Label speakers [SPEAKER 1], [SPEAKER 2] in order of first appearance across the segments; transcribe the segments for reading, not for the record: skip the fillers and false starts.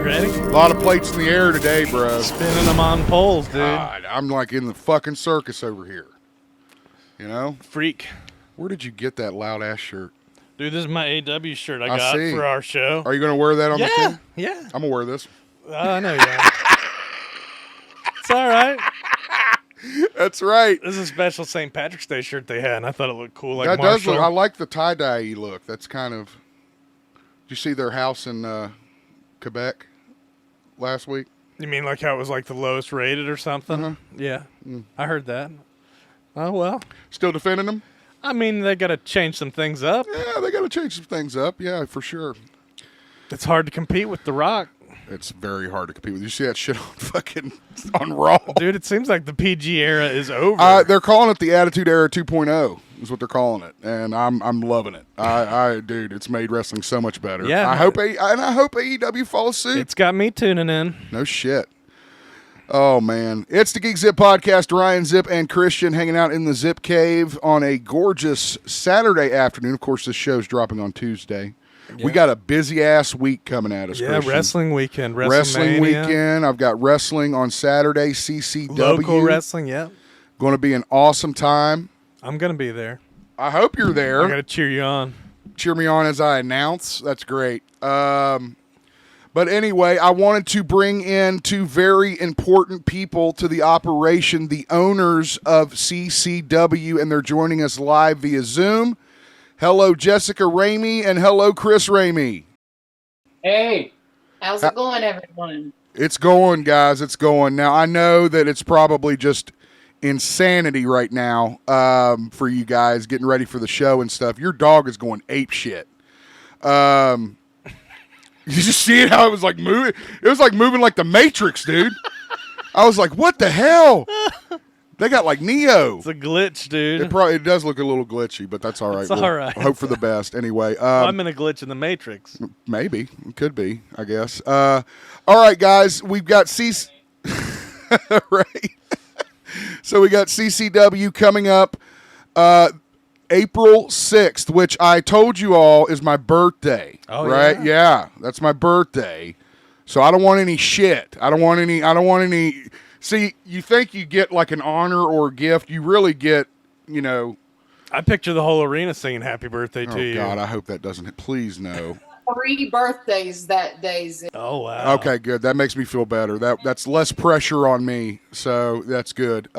[SPEAKER 1] Ready?
[SPEAKER 2] A lot of plates in the air today, bro.
[SPEAKER 1] Spinning them on poles, dude.
[SPEAKER 2] God, I'm like in the fucking circus over here. You know?
[SPEAKER 1] Freak.
[SPEAKER 2] Where did you get that loud ass shirt?
[SPEAKER 1] Dude, this is my AW shirt I got
[SPEAKER 2] see.
[SPEAKER 1] for our show.
[SPEAKER 2] Are you going to wear that on the team?
[SPEAKER 1] Yeah.
[SPEAKER 2] I'm going to wear this.
[SPEAKER 1] I know you are. It's all right.
[SPEAKER 2] That's right.
[SPEAKER 1] This is a special St. Patrick's Day shirt they had, and I thought it looked cool. Like
[SPEAKER 2] That
[SPEAKER 1] Marshall.
[SPEAKER 2] does look, I like the tie-dye look. That's kind of... Did you see their house in Quebec last week?
[SPEAKER 1] You mean like how it was like the lowest rated or something?
[SPEAKER 2] Uh-huh.
[SPEAKER 1] Yeah. I heard that. Oh, well.
[SPEAKER 2] Still defending them?
[SPEAKER 1] I mean, they got to change some things up.
[SPEAKER 2] Yeah, they got to change some things up. Yeah, for sure.
[SPEAKER 1] It's hard to compete with The Rock.
[SPEAKER 2] It's very hard to compete with. You see that shit on Raw?
[SPEAKER 1] Dude, it seems like the PG era is over.
[SPEAKER 2] They're calling it the Attitude Era 2.0 is what they're calling it, and I'm loving it. Dude, it's made wrestling so much better.
[SPEAKER 1] Yeah.
[SPEAKER 2] I hope AEW follows suit.
[SPEAKER 1] It's got me tuning in.
[SPEAKER 2] No shit. Oh, man. It's the GeekZip podcast. Ryan Zip and Christian hanging out in the Zip Cave on a gorgeous Saturday afternoon. Of course, this show's dropping on Tuesday. Yeah. We got a busy-ass week coming at us, Christian.
[SPEAKER 1] Wrestling weekend.
[SPEAKER 2] Wrestling weekend. I've got wrestling on Saturday, CCW.
[SPEAKER 1] Local wrestling, yeah.
[SPEAKER 2] Going to be an awesome time.
[SPEAKER 1] I'm going to be there.
[SPEAKER 2] I hope you're there.
[SPEAKER 1] I got to cheer you on.
[SPEAKER 2] Cheer me on as I announce. That's great. But anyway, I wanted to bring in two very important people to the operation, the owners of CCW, and they're joining us live via Zoom. Hello, Jessica Ramey, and hello, Chris Ramey.
[SPEAKER 3] Hey. How's it going, everyone?
[SPEAKER 2] It's going, guys. It's going. Now, I know that it's probably just insanity right now for you guys getting ready for the show and stuff. Your dog is going ape shit. You just see it how it was like moving? It was like moving like the Matrix, dude. I was like, what the hell? They got like Neo.
[SPEAKER 1] It's a glitch, dude.
[SPEAKER 2] It does look a little glitchy, but that's all right.
[SPEAKER 1] It's all right.
[SPEAKER 2] Hope for the best. Anyway.
[SPEAKER 1] I'm in a glitch in the Matrix.
[SPEAKER 2] Maybe. It could be, I guess. All right, guys. We've got right. So we got CCW coming up April 6th, which I told you all is my birthday.
[SPEAKER 1] Oh,
[SPEAKER 2] right? Yeah, that's my birthday. So I don't want any shit. I don't want any. See, you think you get like an honor or a gift. You really get,
[SPEAKER 1] I picture the whole arena singing happy birthday to you.
[SPEAKER 2] Oh, God, I hope that doesn't. Please, no.
[SPEAKER 3] 3 birthdays that day.
[SPEAKER 1] Oh, wow.
[SPEAKER 2] Okay, good. That makes me feel better. That's less pressure on me, so that's good.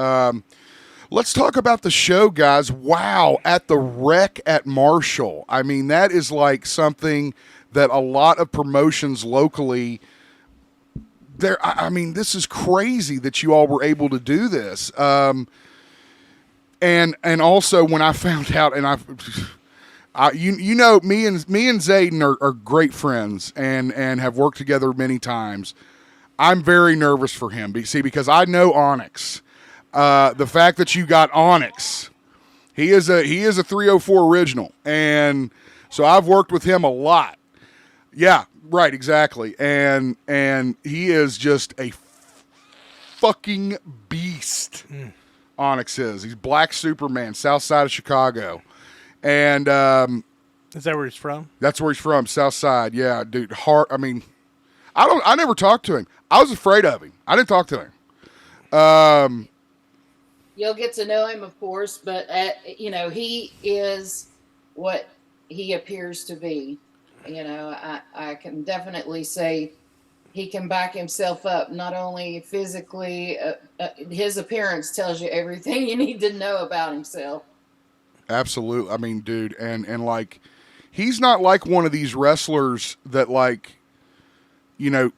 [SPEAKER 2] Let's talk about the show, guys. Wow, at the Rec at Marshall. I mean, that is like something that a lot of promotions locally... I mean, this is crazy that you all were able to do this. And also when I found out, and me and Zayden are great friends and have worked together many times. I'm very nervous for him. Because I know Onyx. The fact that you got Onyx, he is a 304 original, and so I've worked with him a lot. Yeah. Right, exactly, and he is just a fucking beast. Onyx is. He's Black Superman, South Side of Chicago, and
[SPEAKER 1] is that where he's from?
[SPEAKER 2] That's where he's from, South Side. Yeah, dude. I mean, I never talked to him. I was afraid of him. I didn't talk to him.
[SPEAKER 3] You'll get to know him, of course, but he is what he appears to be. I can definitely say he can back himself up, not only physically, his appearance tells you everything you need to know about himself.
[SPEAKER 2] Absolutely. I mean, dude, and like, he's not like one of these wrestlers that like,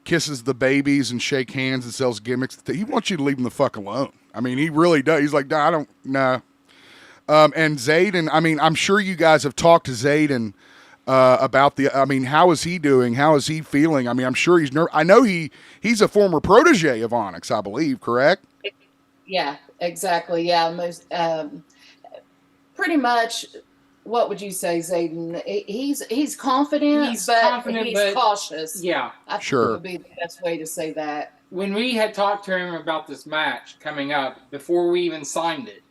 [SPEAKER 2] kisses the babies and shake hands and sells gimmicks. He wants you to leave him the fuck alone. I mean, he really does. He's like, nah, I don't, nah. And Zayden, I mean, I'm sure you guys have talked to Zayden about how is he doing? How is he feeling? I mean, I'm sure he's I know he's a former protege of Onyx, I believe, correct?
[SPEAKER 3] Yeah, exactly. Yeah, most pretty much. What would you say, Zayden? He's confident, he's cautious.
[SPEAKER 4] Yeah,
[SPEAKER 3] I think it would be the best way to say that.
[SPEAKER 4] When we had talked to him about this match coming up before we even signed it,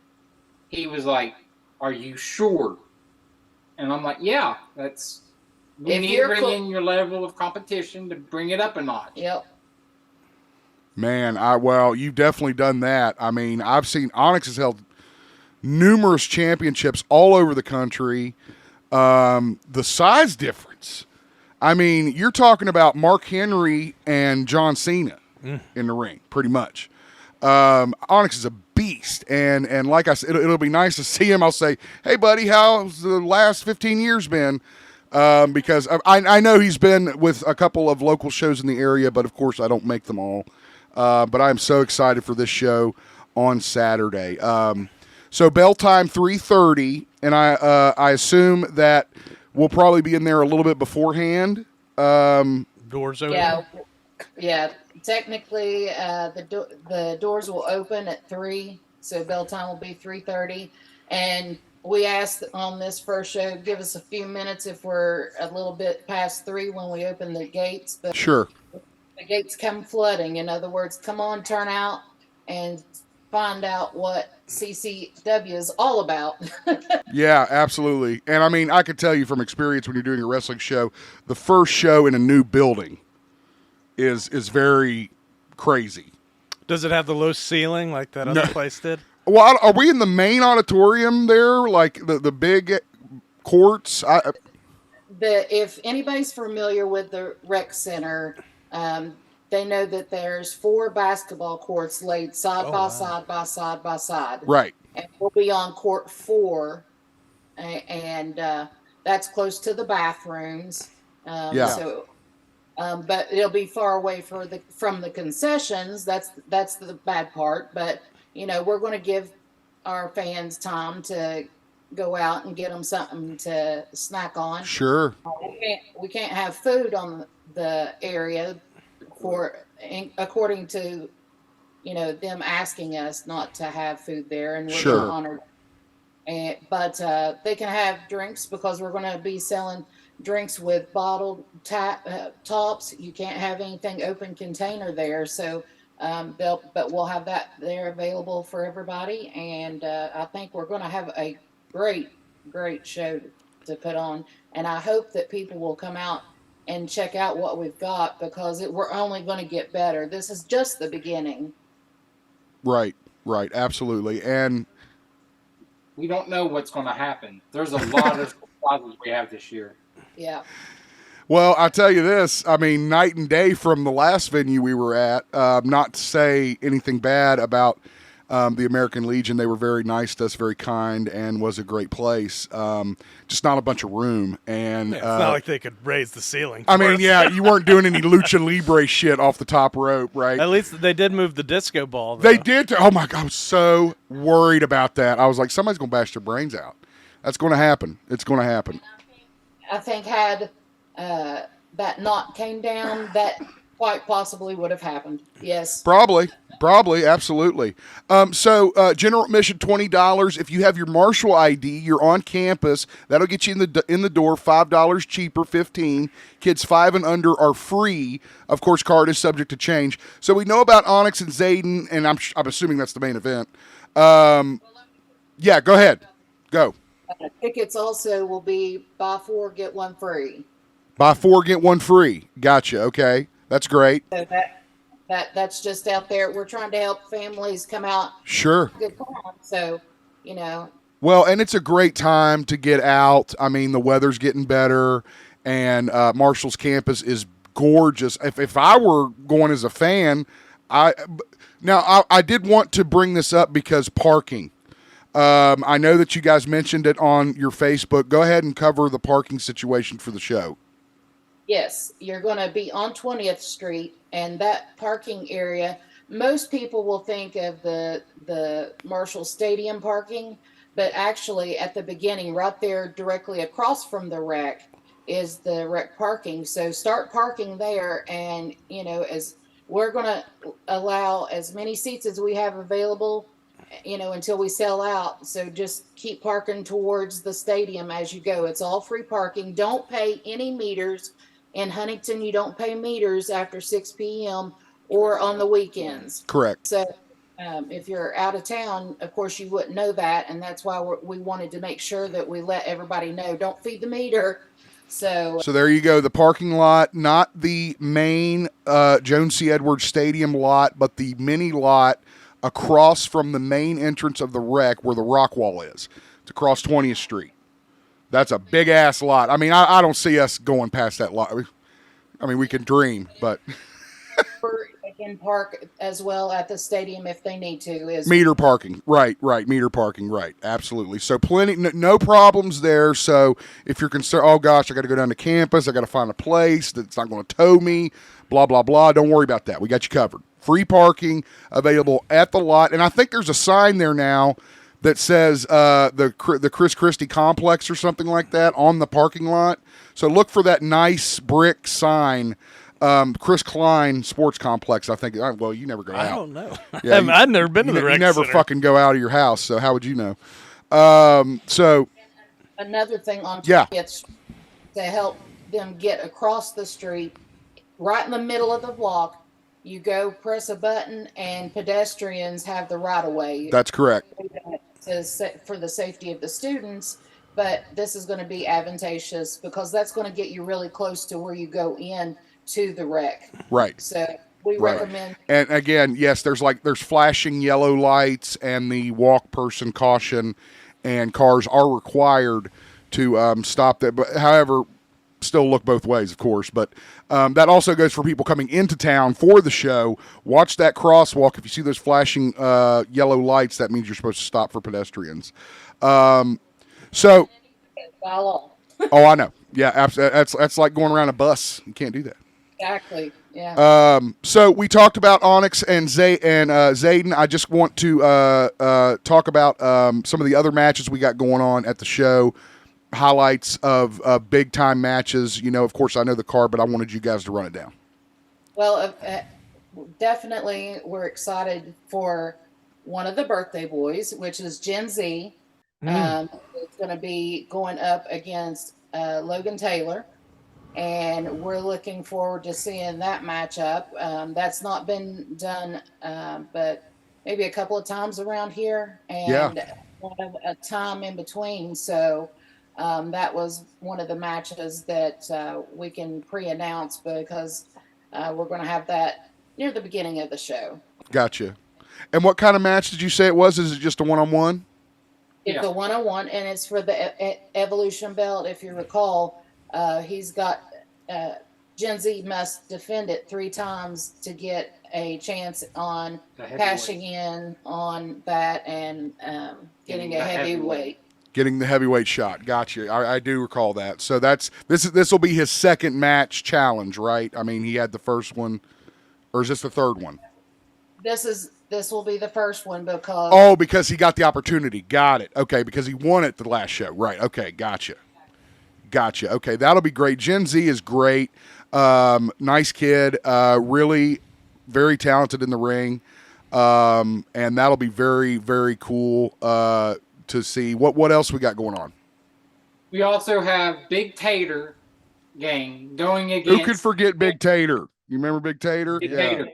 [SPEAKER 4] he was like, "Are you sure?" And I'm like, "Yeah, We
[SPEAKER 3] If
[SPEAKER 4] need to
[SPEAKER 3] you're
[SPEAKER 4] bring in your level of competition to bring it up a notch.
[SPEAKER 3] Yep.
[SPEAKER 2] Man, well, you've definitely done that. I mean, I've seen Onyx has held numerous championships all over the country. The size difference. I mean, you're talking about Mark Henry and John Cena in the ring, pretty much. Onyx is a beast, and like I said, it'll be nice to see him. I'll say, hey, buddy, how's the last 15 years been? Because I know he's been with a couple of local shows in the area, but of course I don't make them all. But I'm so excited for this show on Saturday. So bell time 3:30, and I assume that we'll probably be in there a little bit beforehand.
[SPEAKER 1] Doors open.
[SPEAKER 3] Yeah. Technically, the doors will open at 3, so bell time will be 3:30. And we asked on this first show, give us a few minutes if we're a little bit past 3 when we open the gates. But
[SPEAKER 2] Sure.
[SPEAKER 3] the gates come flooding. In other words, come on, turn out, and find out what CCW is all about.
[SPEAKER 2] Yeah, absolutely. And I mean, I could tell you from experience when you're doing a wrestling show, the first show in a new building is very crazy.
[SPEAKER 1] Does it have the low ceiling like that other place did?
[SPEAKER 2] Well, are we in the main auditorium there, like the big courts?
[SPEAKER 3] If anybody's familiar with the rec center, they know that there's 4 basketball courts laid side by side by side by side.
[SPEAKER 2] Right.
[SPEAKER 3] And we'll be on court 4, and that's close to the bathrooms.
[SPEAKER 2] Yeah.
[SPEAKER 3] So, but it'll be far away from the concessions. That's the bad part. But we're going to give our fans time to go out and get them something to snack on.
[SPEAKER 2] Sure.
[SPEAKER 3] We can't have food on the area according to them asking us not to have food there, and we're honored. But they can have drinks because we're going to be selling drinks with bottled tops. You can't have anything open container there, so but we'll have that there available for everybody. And I think we're going to have a great show to put on, and I hope that people will come out and check out what we've got, because we're only going to get better. This is just the beginning.
[SPEAKER 2] Right, absolutely. And
[SPEAKER 4] we don't know what's going to happen. There's a lot of surprises we have this year.
[SPEAKER 3] Yeah.
[SPEAKER 2] Well, I'll tell you this. I mean, night and day from the last venue we were at. Not to say anything bad about the American Legion. They were very nice to us, very kind, and was a great place. Just not a bunch of room. And
[SPEAKER 1] it's not like they could raise the ceiling.
[SPEAKER 2] I mean, yeah, you weren't doing any lucha libre shit off the top rope, right?
[SPEAKER 1] At least they did move the disco ball, though.
[SPEAKER 2] They did. Oh my God, I was so worried about that. I was like, somebody's gonna bash their brains out. That's going to happen. It's going to happen.
[SPEAKER 3] I think had that knot came down, that quite possibly would have happened. Yes.
[SPEAKER 2] Probably, absolutely. So general admission $20. If you have your Marshall ID, you're on campus. That'll get you in the door. $5 cheaper, $15. Kids 5 and under are free. Of course, card is subject to change. So we know about Onyx and Zayden, and I'm assuming that's the main event. Yeah, go ahead. Go.
[SPEAKER 3] Tickets also will be buy 4 get 1 free.
[SPEAKER 2] Buy 4 get 1 free. Gotcha. Okay, that's great.
[SPEAKER 3] So that's just out there. We're trying to help families come out.
[SPEAKER 2] Sure.
[SPEAKER 3] Good time. So,
[SPEAKER 2] Well, and it's a great time to get out. I mean, the weather's getting better, and Marshall's campus is gorgeous. If I were going as a fan, I did want to bring this up because parking. I know that you guys mentioned it on your Facebook. Go ahead and cover the parking situation for the show.
[SPEAKER 3] Yes, you're going to be on 20th Street, and that parking area, most people will think of the Marshall Stadium parking, but actually at the beginning, right there directly across from the rec, is the rec parking. So start parking there, and as we're going to allow as many seats as we have available, until we sell out. So just keep parking towards the stadium as you go. It's all free parking. Don't pay any meters. In Huntington, you don't pay meters after 6 p.m. or on the weekends.
[SPEAKER 2] Correct.
[SPEAKER 3] So if you're out of town, of course, you wouldn't know that. And that's why we wanted to make sure that we let everybody know. Don't feed the meter. So
[SPEAKER 2] So there you go. The parking lot, not the main Joan C. Edwards Stadium lot, but the mini lot across from the main entrance of the rec where the rock wall is. It's across 20th Street. That's a big ass lot. I mean, I don't see us going past that lot. I mean, we can dream, but
[SPEAKER 3] they can park as well at the stadium if they need to. Is
[SPEAKER 2] meter parking, right? Meter parking, right? Absolutely. So plenty, no problems there. So if you're concerned, oh gosh, I got to go down to campus, I got to find a place that's not going to tow me, blah blah blah. Don't worry about that. We got you covered. Free parking available at the lot, and I think there's a sign there now that says the Chris Christie Complex or something like that on the parking lot. So look for that nice brick sign. Chris Klein Sports Complex, I think. Well, you never go out.
[SPEAKER 1] I don't know.
[SPEAKER 2] Yeah,
[SPEAKER 1] I've never been to the rec
[SPEAKER 2] You never
[SPEAKER 1] center.
[SPEAKER 2] fucking go out of your house, so how would you know? So
[SPEAKER 3] another thing on
[SPEAKER 2] Yeah.
[SPEAKER 3] tickets to help them get across the street, right in the middle of the block. You go press a button, and pedestrians have the right of way.
[SPEAKER 2] that's correct.
[SPEAKER 3] For the safety of the students, but this is going to be advantageous because that's going to get you really close to where you go in to the rec.
[SPEAKER 2] Right.
[SPEAKER 3] So we
[SPEAKER 2] Right.
[SPEAKER 3] recommend.
[SPEAKER 2] And again, yes, there's flashing yellow lights and the walk person caution, and cars are required to stop that. But however, still look both ways, of course. But that also goes for people coming into town for the show. Watch that crosswalk. If you see those flashing yellow lights, that means you're supposed to stop for pedestrians. So,
[SPEAKER 3] Follow.
[SPEAKER 2] oh, I know. Yeah, that's like going around a bus. You can't do that.
[SPEAKER 3] Exactly. Yeah.
[SPEAKER 2] So we talked about Onyx and Zayden. I just want to talk about some of the other matches we got going on at the show. Highlights of big time matches. You know, of course, I know the card, but I wanted you guys to run it down.
[SPEAKER 3] Well, definitely we're excited for one of the birthday boys, which is Gen Z. It's going to be going up against Logan Taylor, and we're looking forward to seeing that matchup. That's not been done, but maybe a couple of times around here, and a time in between. So that was one of the matches that we can pre-announce because we're going to have that near the beginning of the show.
[SPEAKER 2] Gotcha. And what kind of match did you say it was? Is it just a one-on-one?
[SPEAKER 3] It's a one-on-one, and it's for the Evolution belt. If you recall, he's got Gen Z must defend it 3 times to get a chance on cashing in on that and getting a heavyweight.
[SPEAKER 2] Getting the heavyweight shot. Gotcha. I do recall that. So this will be his second match challenge, right? I mean, he had the first one, or is this the third one?
[SPEAKER 3] This will be the first one because.
[SPEAKER 2] Oh, because he got the opportunity. Got it. Okay, because he won it the last show. Right. Okay, gotcha. Okay, that'll be great. Gen Z is great. Nice kid. Really very talented in the ring. And that'll be very, very cool to see. What else we got going on?
[SPEAKER 4] We also have Big Tater gang going against.
[SPEAKER 2] Who could forget Big Tater? You remember Big Tater?
[SPEAKER 4] Big Tater.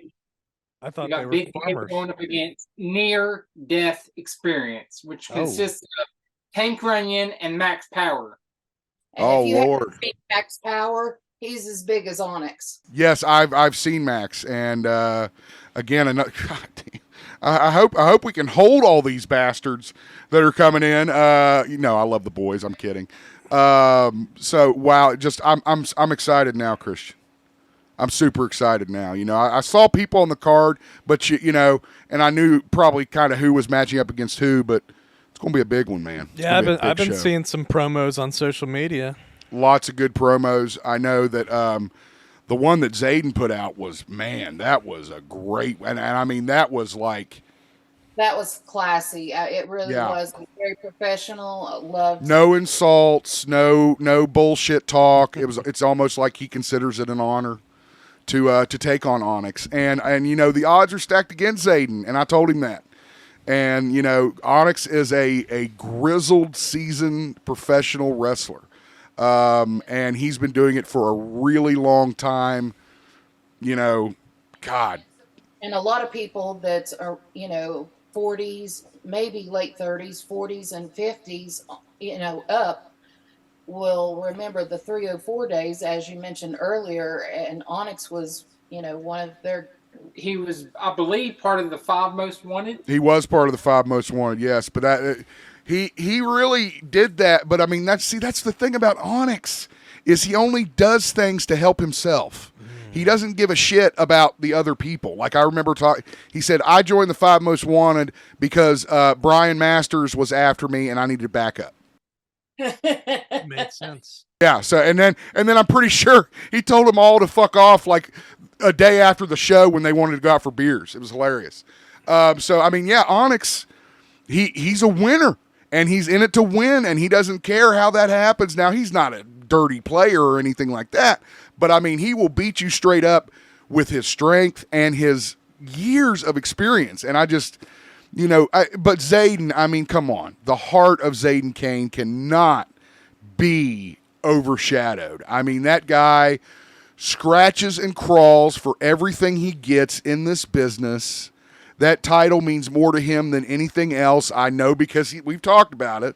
[SPEAKER 1] I thought
[SPEAKER 4] We
[SPEAKER 1] they
[SPEAKER 4] got
[SPEAKER 1] were
[SPEAKER 4] Big Tater
[SPEAKER 1] farmers.
[SPEAKER 4] going up against Near Death Experience, which consists of Tank Runyon and Max Power.
[SPEAKER 3] And if you
[SPEAKER 2] Lord.
[SPEAKER 3] haven't seen Max Power, he's as big as Onyx.
[SPEAKER 2] Yes, I've seen Max, and again, another. God damn. I hope we can hold all these bastards that are coming in. You know, I love the boys. I'm kidding. So wow, just I'm excited now, Christian. I'm super excited now. You know, I saw people on the card, but you know, and I knew probably kind of who was matching up against who, but it's going to be a big one, man.
[SPEAKER 1] Yeah, I've been seeing some promos on social media.
[SPEAKER 2] Lots of good promos. I know that the one that Zayden put out was, man, that was a great, and I mean that was like.
[SPEAKER 3] That was classy. It really was very professional. Loved.
[SPEAKER 2] No insults, no bullshit talk. It's almost like he considers it an honor to take on Onyx, and you know the odds are stacked against Zayden, and I told him that. And you know Onyx is a grizzled, seasoned professional wrestler, and he's been doing it for a really long time. You know, God.
[SPEAKER 3] And a lot of people that are 40s, maybe late 30s, 40s, and 50s, up will remember the 304 days, as you mentioned earlier, and Onyx was, one of their.
[SPEAKER 4] He was, I believe, part of the 5 Most Wanted.
[SPEAKER 2] He was part of the 5 Most Wanted, yes. But he really did that. But I mean, that's the thing about Onyx is he only does things to help himself. He doesn't give a shit about the other people. Like I remember he said, I joined the 5 Most Wanted because Brian Masters was after me and I needed backup.
[SPEAKER 1] Makes sense.
[SPEAKER 2] Yeah. So and then I'm pretty sure he told them all to fuck off like a day after the show when they wanted to go out for beers. It was hilarious. So I mean, yeah, Onyx, he's a winner and he's in it to win and he doesn't care how that happens. Now he's not a dirty player or anything like that, but I mean, he will beat you straight up with his strength and his years of experience. And I just, but Zayden, I mean, come on. The heart of Zayden Kayne cannot be overshadowed. I mean, that guy scratches and crawls for everything he gets in this business. That title means more to him than anything else. I know because we've talked about it.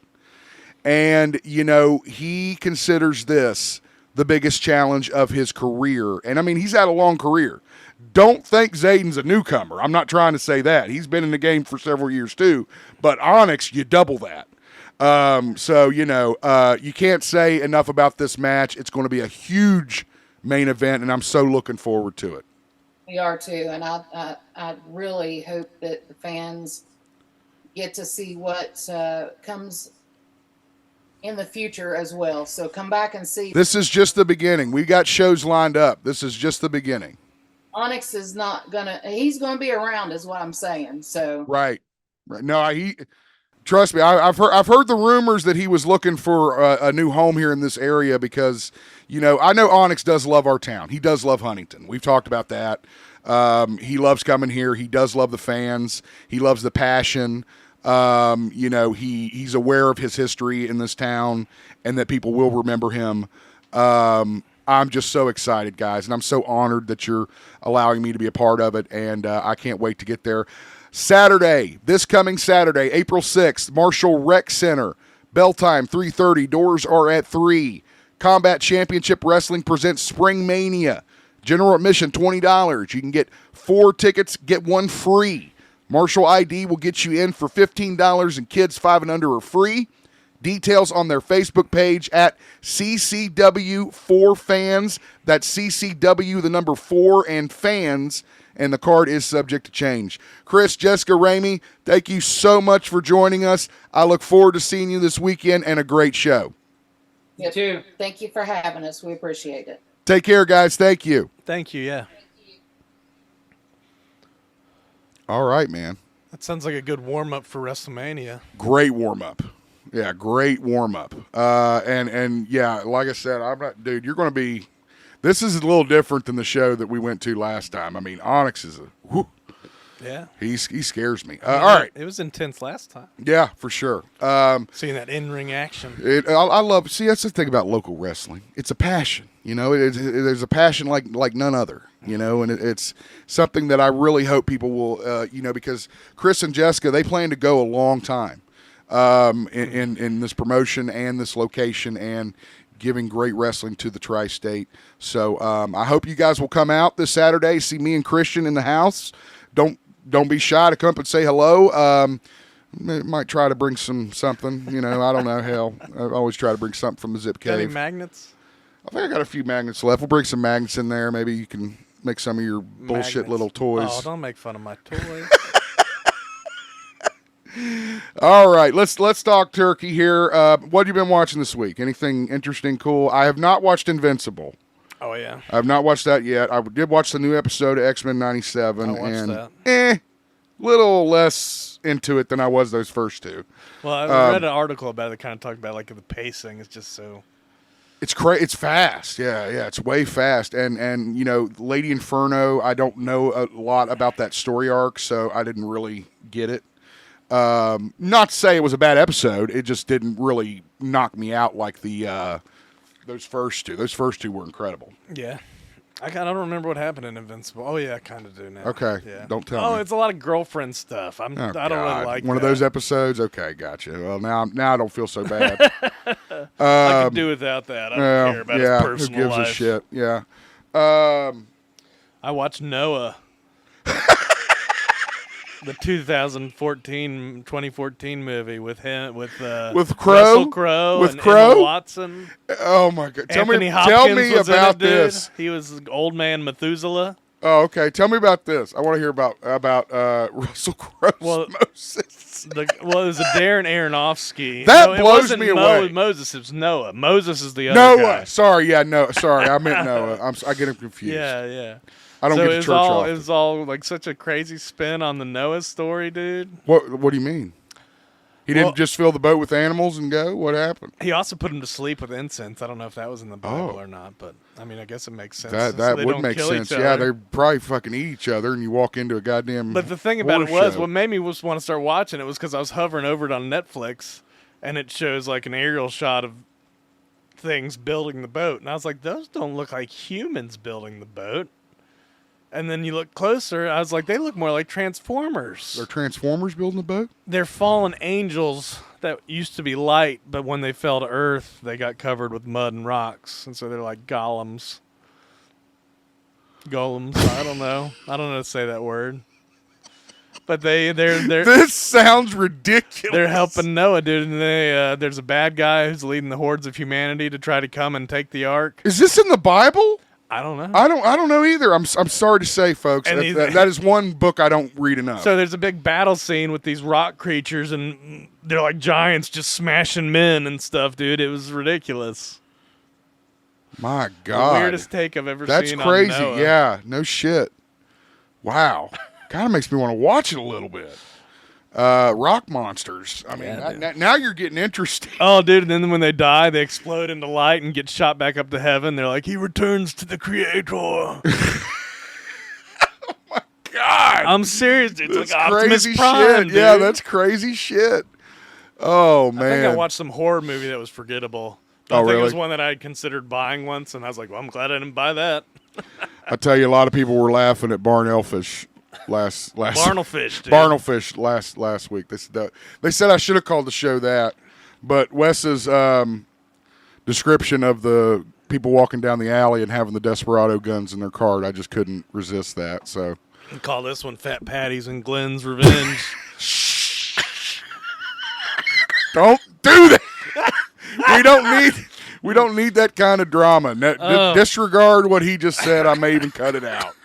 [SPEAKER 2] And, he considers this the biggest challenge of his career. And, I mean, he's had a long career. Don't think Zayden's a newcomer. I'm not trying to say that. He's been in the game for several years, too. But Onyx, you double that. So, you can't say enough about this match. It's going to be a huge main event, and I'm so looking forward to it.
[SPEAKER 3] We are, too. And I really hope that the fans get to see what comes in the future as well. So come back and see.
[SPEAKER 2] This is just the beginning. We got shows lined up. This is just the beginning.
[SPEAKER 3] Onyx is not he's gonna be around is what I'm saying. So
[SPEAKER 2] right. No, trust me, I've heard the rumors that he was looking for a new home here in this area because, I know Onyx does love our town. He does love Huntington. We've talked about that. He loves coming here. He does love the fans. He loves the passion. He's aware of his history in this town and that people will remember him. I'm just so excited, guys, and I'm so honored that you're allowing me to be a part of it, and I can't wait to get there. This coming Saturday, April 6th, Marshall Rec Center, bell time 3:30, doors are at 3. Combat Championship Wrestling presents Spring Mania. General admission, $20. You can get 4 tickets, get 1 free. Marshall ID will get you in for $15, and kids 5 and under are free. Details on their Facebook page at CCW4Fans. That's CCW, the number 4, and fans, and the card is subject to change. Chris, Jessica Ramey, thank you so much for joining us. I look forward to seeing you this weekend, and a great show.
[SPEAKER 3] You too. Thank you for having us. We appreciate it.
[SPEAKER 2] Take care, guys. Thank you.
[SPEAKER 1] Thank you, yeah.
[SPEAKER 2] All right, man.
[SPEAKER 1] That sounds like a good warm-up for WrestleMania.
[SPEAKER 2] Great warm-up. Yeah, great warm-up. And yeah, like I said, dude, you're going to be, this is a little different than the show that we went to last time. I mean, Onyx is
[SPEAKER 1] yeah.
[SPEAKER 2] He scares me. All right.
[SPEAKER 1] It was intense last time.
[SPEAKER 2] Yeah, for sure.
[SPEAKER 1] Seeing that in-ring action.
[SPEAKER 2] I love, that's the thing about local wrestling. It's a passion, there's a passion like none other, and it's something that I really hope people will, because Chris and Jessica, they plan to go a long time. In this promotion and this location and giving great wrestling to the tri-state. So I hope you guys will come out this Saturday, see me and Christian in the house. Don't be shy to come up and say hello. Might try to bring something, I don't know. Hell, I always try to bring something from the Zip Cave.
[SPEAKER 1] Any magnets?
[SPEAKER 2] I think I got a few magnets left. We'll bring some magnets in there. Maybe you can make some of your bullshit little toys.
[SPEAKER 1] Oh, don't make fun of my toys.
[SPEAKER 2] All right, let's talk turkey here. What have you been watching this week? Anything interesting, cool? I have not watched Invincible.
[SPEAKER 1] Oh, yeah.
[SPEAKER 2] I have not watched that yet. I did watch the new episode of X-Men 97.
[SPEAKER 1] I watched
[SPEAKER 2] that. Little less into it than I was those first 2.
[SPEAKER 1] Well, I read an article about it that kind of talked about like the pacing is just so...
[SPEAKER 2] It's it's fast. Yeah, it's way fast. And Lady Inferno, I don't know a lot about that story arc, so I didn't really get it. Not to say it was a bad episode. It just didn't really knock me out like those first 2. Those first 2 were incredible.
[SPEAKER 1] Yeah. I don't remember what happened in Invincible. Oh yeah, I kind of do now.
[SPEAKER 2] Okay,
[SPEAKER 1] Yeah.
[SPEAKER 2] don't tell me.
[SPEAKER 1] Oh, it's a lot of girlfriend stuff. I don't really like
[SPEAKER 2] one of
[SPEAKER 1] that.
[SPEAKER 2] those episodes. Okay, gotcha. Well, now I don't feel so bad.
[SPEAKER 1] I could do without that. I don't care about his personal
[SPEAKER 2] who gives
[SPEAKER 1] life.
[SPEAKER 2] a shit? Yeah.
[SPEAKER 1] I watched Noah. The 2014 movie with him with
[SPEAKER 2] Crowe,
[SPEAKER 1] Russell Crowe
[SPEAKER 2] with
[SPEAKER 1] and
[SPEAKER 2] Crowe?
[SPEAKER 1] Emma Watson.
[SPEAKER 2] Oh my god! Tell
[SPEAKER 1] Anthony
[SPEAKER 2] me
[SPEAKER 1] Hopkins was
[SPEAKER 2] about
[SPEAKER 1] in it, dude.
[SPEAKER 2] this.
[SPEAKER 1] He was old man Methuselah.
[SPEAKER 2] Oh, okay. Tell me about this. I want to hear about Russell Crowe's Moses.
[SPEAKER 1] It was a Darren Aronofsky.
[SPEAKER 2] That
[SPEAKER 1] it
[SPEAKER 2] blows
[SPEAKER 1] wasn't
[SPEAKER 2] me away.
[SPEAKER 1] Moses, it was Noah. Moses is the other guy.
[SPEAKER 2] Noah. Sorry, I meant Noah. I get him confused.
[SPEAKER 1] Yeah.
[SPEAKER 2] I don't get to church often.
[SPEAKER 1] It was all like such a crazy spin on the Noah story, dude.
[SPEAKER 2] What do you mean? He didn't just fill the boat with animals and go? What happened?
[SPEAKER 1] He also put him to sleep with incense. I don't know if that was in the Bible or not, but I mean, I guess it makes sense.
[SPEAKER 2] That would make sense. Yeah, they probably fucking eat each other, and you walk into a goddamn.
[SPEAKER 1] But the thing about it was,
[SPEAKER 2] show.
[SPEAKER 1] what made me want to start watching it was because I was hovering over it on Netflix, and it shows like an aerial shot of things building the boat, and I was like, those don't look like humans building the boat. And then you look closer, I was like, they look more like Transformers.
[SPEAKER 2] They're Transformers building the boat?
[SPEAKER 1] They're fallen angels that used to be light, but when they fell to Earth, they got covered with mud and rocks. And so they're like golems. Golems, I don't know. I don't know how to say that word. But they're
[SPEAKER 2] This sounds ridiculous.
[SPEAKER 1] They're helping Noah, dude. And there's a bad guy who's leading the hordes of humanity to try to come and take the ark.
[SPEAKER 2] Is this in the Bible?
[SPEAKER 1] I don't know.
[SPEAKER 2] I don't know either. I'm sorry to say, folks. That is one book I don't read enough.
[SPEAKER 1] So there's a big battle scene with these rock creatures, and they're like giants just smashing men and stuff, dude. It was ridiculous.
[SPEAKER 2] My God.
[SPEAKER 1] The weirdest take I've ever
[SPEAKER 2] That's
[SPEAKER 1] seen.
[SPEAKER 2] crazy.
[SPEAKER 1] On Noah.
[SPEAKER 2] Yeah, no shit. Wow. Kind of makes me want to watch it a little bit. Rock monsters. I mean, now you're getting interesting.
[SPEAKER 1] Oh, dude, and then when they die, they explode into light and get shot back up to heaven. They're like, he returns to the creator.
[SPEAKER 2] Oh, my God.
[SPEAKER 1] I'm serious, dude. It's
[SPEAKER 2] That's
[SPEAKER 1] like Optimus
[SPEAKER 2] crazy
[SPEAKER 1] Prime,
[SPEAKER 2] shit.
[SPEAKER 1] dude.
[SPEAKER 2] Yeah, that's crazy shit. Oh, man.
[SPEAKER 1] I think I watched some horror movie that was forgettable. But I think it was one that I had considered buying once, and I was like, well, I'm glad I didn't buy that.
[SPEAKER 2] I tell you, a lot of people were laughing at Barnelfish last
[SPEAKER 1] Barnelfish, dude.
[SPEAKER 2] Barnelfish last week. They said I should have called the show that, but Wes's description of the people walking down the alley and having the Desperado guns in their cart, I just couldn't resist that. So
[SPEAKER 1] we call this one Fat Patty's and Glenn's Revenge.
[SPEAKER 2] Don't do that. We don't need that kind of drama. Disregard what he just said. I may even cut it out.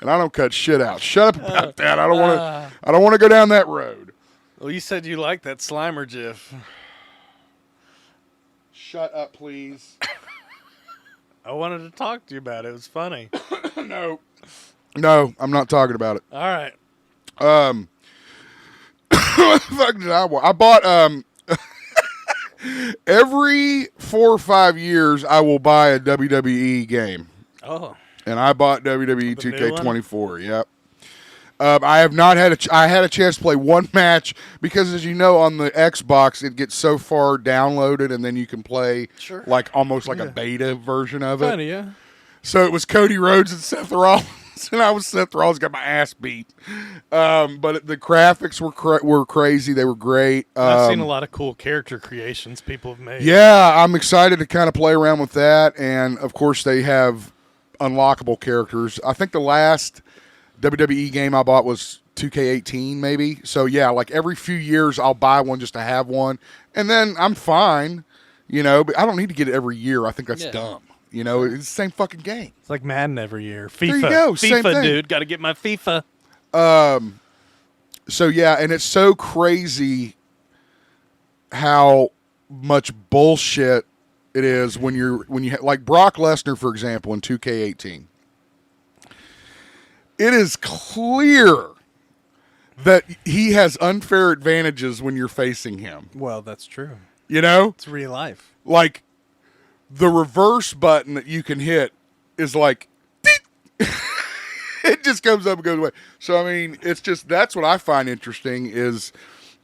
[SPEAKER 2] And I don't cut shit out. Shut up about that. I don't want to go down that road.
[SPEAKER 1] Well, you said you liked that Slimer gif.
[SPEAKER 2] Shut up, please.
[SPEAKER 1] I wanted to talk to you about it. It was funny.
[SPEAKER 2] No, I'm not talking about it.
[SPEAKER 1] All right.
[SPEAKER 2] What the fuck did I want? I bought every 4 or 5 years I will buy a WWE game.
[SPEAKER 1] Oh.
[SPEAKER 2] And I bought WWE 2K24. Yep. I have not had I had a chance to play one match because, as you know, on the Xbox it gets so far downloaded, and then you can play like almost like a beta version of it.
[SPEAKER 1] Funny, yeah.
[SPEAKER 2] So it was Cody Rhodes and Seth Rollins, and I was Seth Rollins, got my ass beat. But the graphics were crazy. They were great.
[SPEAKER 1] I've seen a lot of cool character creations people have made.
[SPEAKER 2] Yeah, I'm excited to kind of play around with that, and of course they have unlockable characters. I think the last WWE game I bought was 2K18 maybe. So yeah, like every few years I'll buy one just to have one, and then I'm fine, but I don't need to get it every year. I think that's dumb. It's the same fucking game.
[SPEAKER 1] It's like Madden every year. FIFA.
[SPEAKER 2] There you go. Same
[SPEAKER 1] FIFA,
[SPEAKER 2] thing.
[SPEAKER 1] dude. Got to get my FIFA.
[SPEAKER 2] So yeah, and it's so crazy how much bullshit it is when you like Brock Lesnar, for example, in 2K18. It is clear that he has unfair advantages when you're facing him.
[SPEAKER 1] Well, that's true.
[SPEAKER 2] It's
[SPEAKER 1] real life.
[SPEAKER 2] Like the reverse button that you can hit is like it just comes up and goes away. So I mean, it's just that's what I find interesting is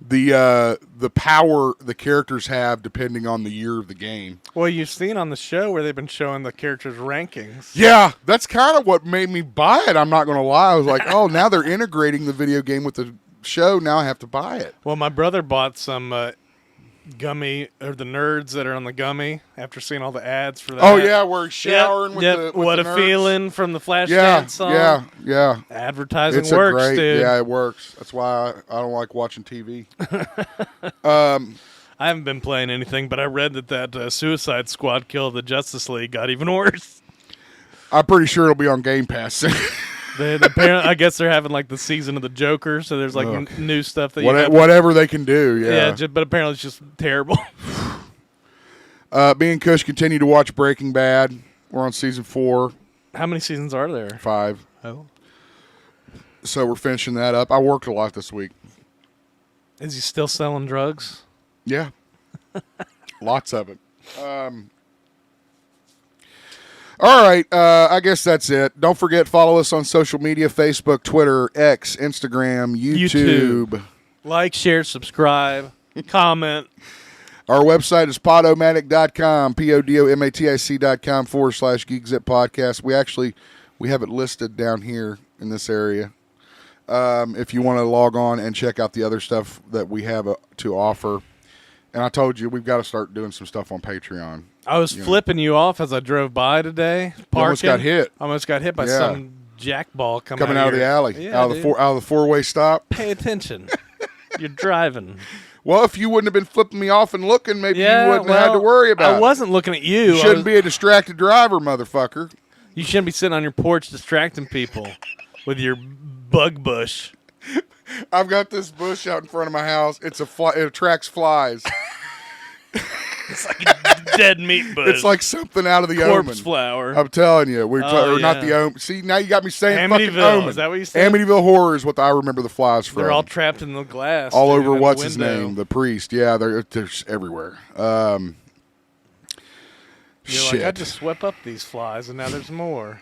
[SPEAKER 2] the power the characters have depending on the year of the game.
[SPEAKER 1] Well, you've seen on the show where they've been showing the characters' rankings.
[SPEAKER 2] Yeah, that's kind of what made me buy it. I'm not going to lie. I was like, oh, now they're integrating the video game with the show. Now I have to buy it.
[SPEAKER 1] Well, my brother bought some gummy, or the nerds that are on the gummy after seeing all the ads for that.
[SPEAKER 2] Oh, yeah, we're showering with the
[SPEAKER 1] What
[SPEAKER 2] the
[SPEAKER 1] a
[SPEAKER 2] nerds.
[SPEAKER 1] Feeling from the Flashdance song.
[SPEAKER 2] Yeah.
[SPEAKER 1] Advertising
[SPEAKER 2] It's
[SPEAKER 1] works,
[SPEAKER 2] a great,
[SPEAKER 1] dude.
[SPEAKER 2] yeah, it works. That's why I don't like watching TV.
[SPEAKER 1] I haven't been playing anything, but I read that Suicide Squad kill of the Justice League got even worse.
[SPEAKER 2] I'm pretty sure it'll be on Game Pass.
[SPEAKER 1] Apparently, I guess they're having like the season of the Joker, so there's like new stuff that
[SPEAKER 2] whatever they can do. Yeah.
[SPEAKER 1] But apparently it's just terrible.
[SPEAKER 2] Me and Kush continue to watch Breaking Bad. We're on season 4.
[SPEAKER 1] How many seasons are there?
[SPEAKER 2] 5.
[SPEAKER 1] Oh,
[SPEAKER 2] So we're finishing that up. I worked a lot this week.
[SPEAKER 1] is he still selling drugs?
[SPEAKER 2] Yeah. Lots of it. All right. I guess that's it. Don't forget, follow us on social media, Facebook, Twitter, X, Instagram, YouTube.
[SPEAKER 1] Like, share, subscribe, comment.
[SPEAKER 2] Our website is podomatic.com, PODOMATIC.com /GeekZip podcast. We have it listed down here in this area. If you want to log on and check out the other stuff that we have to offer. And I told you, we've got to start doing some stuff on Patreon.
[SPEAKER 1] I was flipping you off as I drove by today.
[SPEAKER 2] Almost got hit.
[SPEAKER 1] Almost got hit by some jackball coming
[SPEAKER 2] out of the alley,
[SPEAKER 1] yeah,
[SPEAKER 2] out of the four-way stop.
[SPEAKER 1] Pay attention. You're driving.
[SPEAKER 2] Well, if you wouldn't have been flipping me off and looking, maybe you wouldn't have had to worry about it.
[SPEAKER 1] I wasn't looking at you.
[SPEAKER 2] You shouldn't be a distracted driver, motherfucker.
[SPEAKER 1] You shouldn't be sitting on your porch distracting people with your bug bush.
[SPEAKER 2] I've got this bush out in front of my house. It attracts flies.
[SPEAKER 1] It's like a dead meat bush.
[SPEAKER 2] It's like something out of the
[SPEAKER 1] corpse
[SPEAKER 2] Omen.
[SPEAKER 1] flower.
[SPEAKER 2] I'm telling you, not the
[SPEAKER 1] yeah.
[SPEAKER 2] Omen. See, now you got me saying fucking
[SPEAKER 1] Amityville.
[SPEAKER 2] Omen.
[SPEAKER 1] Is that what you said?
[SPEAKER 2] Amityville Horror is what I remember the flies from.
[SPEAKER 1] They're all trapped in the glass.
[SPEAKER 2] all
[SPEAKER 1] dude,
[SPEAKER 2] over
[SPEAKER 1] in
[SPEAKER 2] what's
[SPEAKER 1] the
[SPEAKER 2] his
[SPEAKER 1] window.
[SPEAKER 2] name, the priest. Yeah, they're everywhere.
[SPEAKER 1] You're
[SPEAKER 2] Shit.
[SPEAKER 1] like, I just swept up these flies, and now there's more.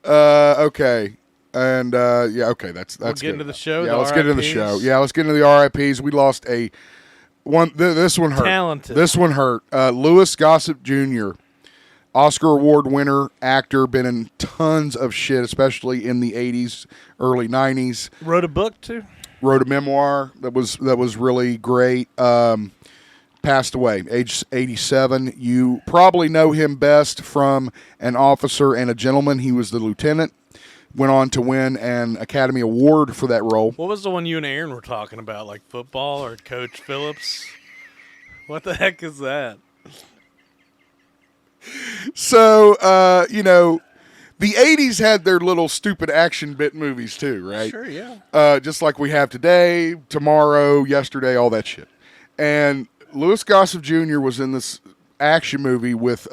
[SPEAKER 2] Okay. And okay, that's
[SPEAKER 1] We'll get
[SPEAKER 2] good.
[SPEAKER 1] into the show.
[SPEAKER 2] Yeah,
[SPEAKER 1] the
[SPEAKER 2] let's get into the
[SPEAKER 1] RIPs.
[SPEAKER 2] show. Yeah, let's get into the RIPs. We lost this one hurt.
[SPEAKER 1] Talented.
[SPEAKER 2] This one hurt. Louis Gossett Jr., Oscar Award winner, actor, been in tons of shit, especially in the 80s, early 90s.
[SPEAKER 1] Wrote a book too.
[SPEAKER 2] Wrote a memoir that was really great. Passed away, age 87. You probably know him best from An Officer and a Gentleman. He was the lieutenant. Went on to win an Academy Award for that role.
[SPEAKER 1] What was the one you and Aaron were talking about, like football or Coach Phillips? What the heck is that?
[SPEAKER 2] So, the 80s had their little stupid action bit movies too, right?
[SPEAKER 1] Sure, yeah.
[SPEAKER 2] Just like we have today, tomorrow, yesterday, all that shit. And Louis Gossett Jr. was in this action movie with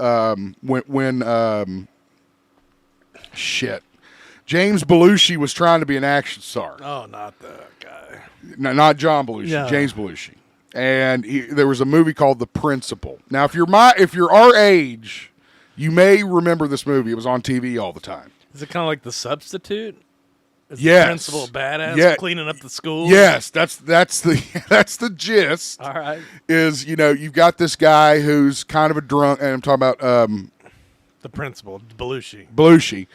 [SPEAKER 2] James Belushi was trying to be an action star.
[SPEAKER 1] Oh, not that guy.
[SPEAKER 2] No, not John Belushi,
[SPEAKER 1] No.
[SPEAKER 2] James Belushi. And there was a movie called The Principal. Now, if you're our age, you may remember this movie. It was on TV all the time.
[SPEAKER 1] Is it kind of like The Substitute? Is
[SPEAKER 2] Yes.
[SPEAKER 1] the principal a badass
[SPEAKER 2] Yeah.
[SPEAKER 1] cleaning up the school?
[SPEAKER 2] Yes, that's the gist.
[SPEAKER 1] All right.
[SPEAKER 2] Is you've got this guy who's kind of a drunk, and I'm talking about
[SPEAKER 1] The principal, Belushi.
[SPEAKER 2] Belushi.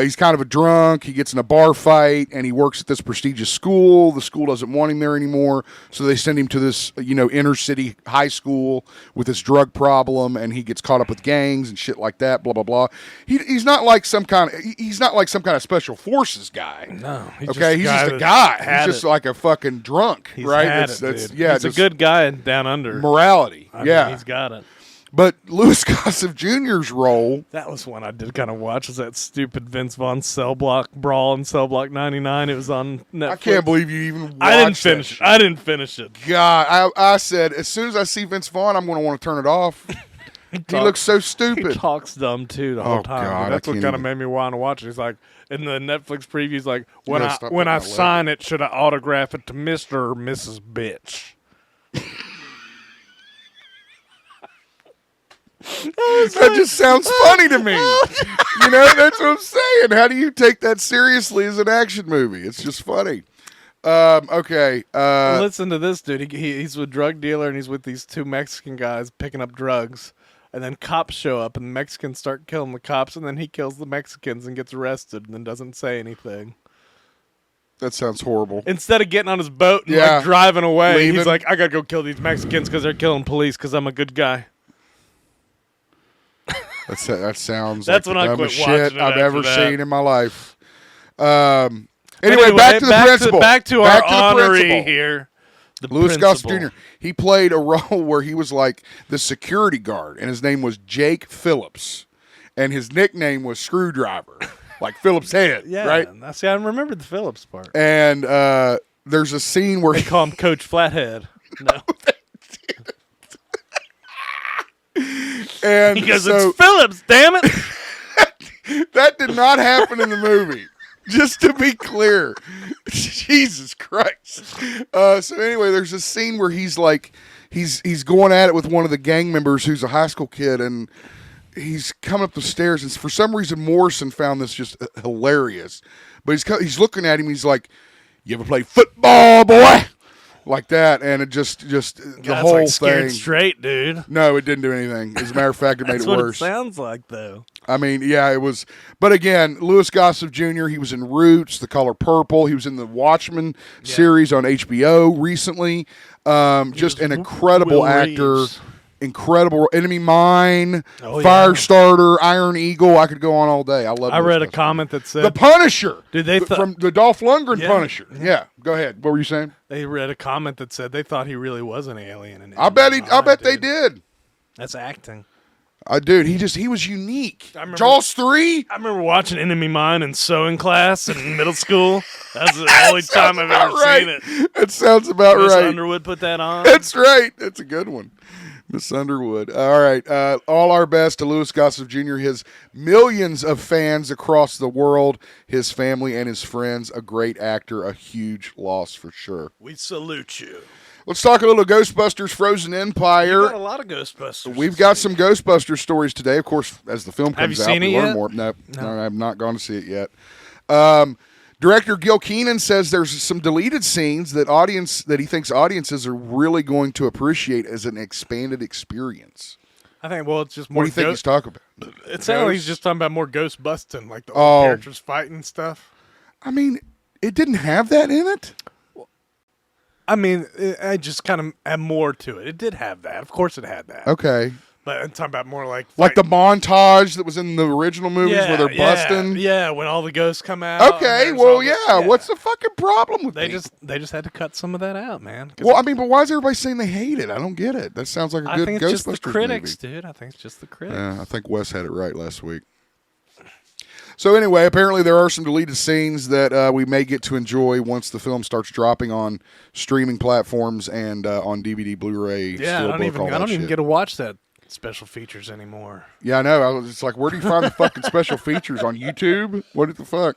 [SPEAKER 2] He's kind of a drunk. He gets in a bar fight, and he works at this prestigious school. The school doesn't want him there anymore, so they send him to this, inner city high school with this drug problem, and he gets caught up with gangs and shit like that. Blah blah blah. He's not like some kind of special forces guy.
[SPEAKER 1] No.
[SPEAKER 2] He's just a guy. He's just like a fucking drunk,
[SPEAKER 1] He's
[SPEAKER 2] right?
[SPEAKER 1] had
[SPEAKER 2] That's
[SPEAKER 1] dude.
[SPEAKER 2] yeah.
[SPEAKER 1] He's a
[SPEAKER 2] just
[SPEAKER 1] good guy down under.
[SPEAKER 2] morality.
[SPEAKER 1] I mean,
[SPEAKER 2] Yeah,
[SPEAKER 1] he's got it.
[SPEAKER 2] but Louis Gossett Jr.'s role.
[SPEAKER 1] That was one I did kind of watch. Was that stupid Vince Vaughn Cell Block Brawl in Cell Block 99? It was on Netflix.
[SPEAKER 2] I can't believe you even watched
[SPEAKER 1] I didn't finish it. I didn't finish it.
[SPEAKER 2] God, I said, as soon as I see Vince Vaughn, I'm going to want to turn it off. He looks so
[SPEAKER 1] He
[SPEAKER 2] stupid.
[SPEAKER 1] talks dumb too the whole
[SPEAKER 2] Oh,
[SPEAKER 1] time.
[SPEAKER 2] God,
[SPEAKER 1] That's
[SPEAKER 2] I
[SPEAKER 1] what
[SPEAKER 2] can't
[SPEAKER 1] kind of
[SPEAKER 2] even-
[SPEAKER 1] made me want to watch it. He's like, in the Netflix previews, like, when
[SPEAKER 2] gotta
[SPEAKER 1] I
[SPEAKER 2] stop
[SPEAKER 1] when
[SPEAKER 2] putting
[SPEAKER 1] I
[SPEAKER 2] that leg.
[SPEAKER 1] sign it, should I autograph it to Mr. or Mrs. Bitch?
[SPEAKER 2] That just sounds funny to me. That's what I'm saying. How do you take that seriously as an action movie? It's just funny. Okay.
[SPEAKER 1] Listen to this, dude. He's a drug dealer, and he's with these two Mexican guys picking up drugs. And then cops show up, and the Mexicans start killing the cops, and then he kills the Mexicans and gets arrested, and then doesn't say anything.
[SPEAKER 2] That sounds horrible.
[SPEAKER 1] Instead of getting on his boat and like driving away, he's like, I gotta go kill these Mexicans because they're killing police because I'm a good guy.
[SPEAKER 2] That sounds
[SPEAKER 1] That's
[SPEAKER 2] like
[SPEAKER 1] when
[SPEAKER 2] the
[SPEAKER 1] I
[SPEAKER 2] dumbest
[SPEAKER 1] quit watching
[SPEAKER 2] shit
[SPEAKER 1] it
[SPEAKER 2] I've
[SPEAKER 1] after
[SPEAKER 2] ever
[SPEAKER 1] that.
[SPEAKER 2] seen in my life. Anyway, back to the principal.
[SPEAKER 1] Back to our honoree here.
[SPEAKER 2] Louis Gossett Jr. He played a role where he was like the security guard, and his name was Jake Phillips, and his nickname was Screwdriver, like Phillips' head, right?
[SPEAKER 1] Yeah, see, I remember the Phillips part.
[SPEAKER 2] And there's a scene where
[SPEAKER 1] they call him Coach Flathead. No.
[SPEAKER 2] And
[SPEAKER 1] he goes, it's Phillips, damn it.
[SPEAKER 2] That did not happen in the movie. Just to be clear. Jesus Christ. So anyway, there's a scene where he's like, he's going at it with one of the gang members who's a high school kid, and he's coming up the stairs, and for some reason Morrison found this just hilarious. But he's looking at him, he's like, you ever play football, boy? Like that, and it just the whole
[SPEAKER 1] like Scared
[SPEAKER 2] thing.
[SPEAKER 1] Straight, dude.
[SPEAKER 2] No, it didn't do anything. As a matter of fact, it made it worse.
[SPEAKER 1] That's what it sounds like, though.
[SPEAKER 2] I mean, yeah, it was. But again, Louis Gossett Jr., he was in Roots, The Color Purple. He was in the Watchmen series on HBO recently. Just an incredible actor. Incredible. Enemy Mine, Firestarter, Iron Eagle. I could go on all day. I love.
[SPEAKER 1] I read a comment that said
[SPEAKER 2] The Punisher.
[SPEAKER 1] Did they
[SPEAKER 2] from the Dolph Lundgren Punisher? Yeah. Go ahead. What were you saying?
[SPEAKER 1] They read a comment that said they thought he really was an alien.
[SPEAKER 2] I bet they did.
[SPEAKER 1] That's acting.
[SPEAKER 2] Dude, he was unique. Jaws 3?
[SPEAKER 1] I remember watching Enemy Mine in sewing class in middle school. That's the only time I've ever seen it.
[SPEAKER 2] That sounds about right.
[SPEAKER 1] Miss Underwood put that on.
[SPEAKER 2] That's right. That's a good one. Miss Underwood. All right. All our best to Louis Gossett Jr., his millions of fans across the world, his family and his friends. A great actor, a huge loss for sure.
[SPEAKER 1] We salute you.
[SPEAKER 2] Let's talk a little Ghostbusters Frozen Empire.
[SPEAKER 1] We've got a lot of Ghostbusters.
[SPEAKER 2] We've got some Ghostbusters stories today. Of course, as the film comes out,
[SPEAKER 1] we
[SPEAKER 2] learn more. No, I have not gone to see it yet. Director Gil Keenan says there's some deleted scenes that he thinks audiences are really going to appreciate as an expanded experience.
[SPEAKER 1] I think, it's just more.
[SPEAKER 2] What do you think he's talking about?
[SPEAKER 1] It sounds like he's just talking about more ghost busting, like the old characters fighting and stuff.
[SPEAKER 2] I mean, it didn't have that in it.
[SPEAKER 1] I mean, I just kind of add more to it. It did have that. Of course it had that.
[SPEAKER 2] Okay.
[SPEAKER 1] But I'm talking about more like
[SPEAKER 2] the montage that was in the original movies where they're busting.
[SPEAKER 1] Yeah, when all the ghosts come out.
[SPEAKER 2] Okay, well, what's the fucking problem with
[SPEAKER 1] they just had to cut some of that out, man.
[SPEAKER 2] Well, I mean, but why is everybody saying they hate it? I don't get it. That sounds like a good Ghostbusters movie. I think it's just the
[SPEAKER 1] critics, dude. I think it's just the critics.
[SPEAKER 2] Yeah, I think Wes had it right last week. So anyway, apparently there are some deleted scenes that we may get to enjoy once the film starts dropping on streaming platforms and on DVD, Blu-ray.
[SPEAKER 1] Yeah, I don't even get to watch that special features anymore.
[SPEAKER 2] Yeah, I know. It's like, where do you find the fucking special features on YouTube? What the fuck?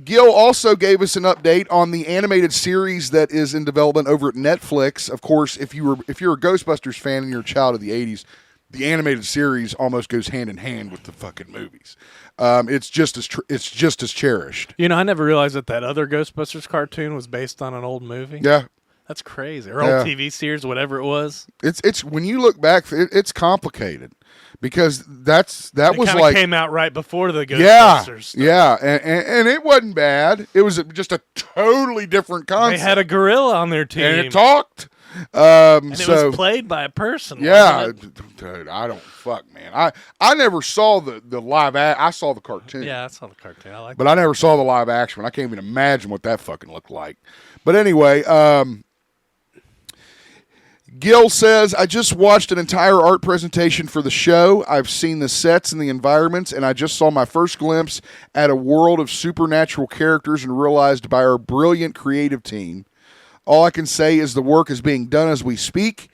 [SPEAKER 2] Gil also gave us an update on the animated series that is in development over at Netflix. Of course, if you're a Ghostbusters fan and you're a child of the 80s, the animated series almost goes hand in hand with the fucking movies. It's just as cherished.
[SPEAKER 1] You know, I never realized that other Ghostbusters cartoon was based on an old movie.
[SPEAKER 2] Yeah,
[SPEAKER 1] that's crazy. Or old TV series, whatever it was.
[SPEAKER 2] It's when you look back, it's complicated because that was like
[SPEAKER 1] came out right before the Ghostbusters. Stuff.
[SPEAKER 2] Yeah, and it wasn't bad. It was just a totally different concept.
[SPEAKER 1] They had a gorilla on their team,
[SPEAKER 2] and it talked.
[SPEAKER 1] And it was played by a person.
[SPEAKER 2] Yeah, dude, I don't man. I never saw the live I saw the cartoon.
[SPEAKER 1] Yeah, I saw the cartoon.
[SPEAKER 2] But I never saw the live action. I can't even imagine what that fucking looked like. But anyway, Gil says, I just watched an entire art presentation for the show. I've seen the sets and the environments, and I just saw my first glimpse at a world of supernatural characters and realized by our brilliant creative team. All I can say is the work is being done as we speak.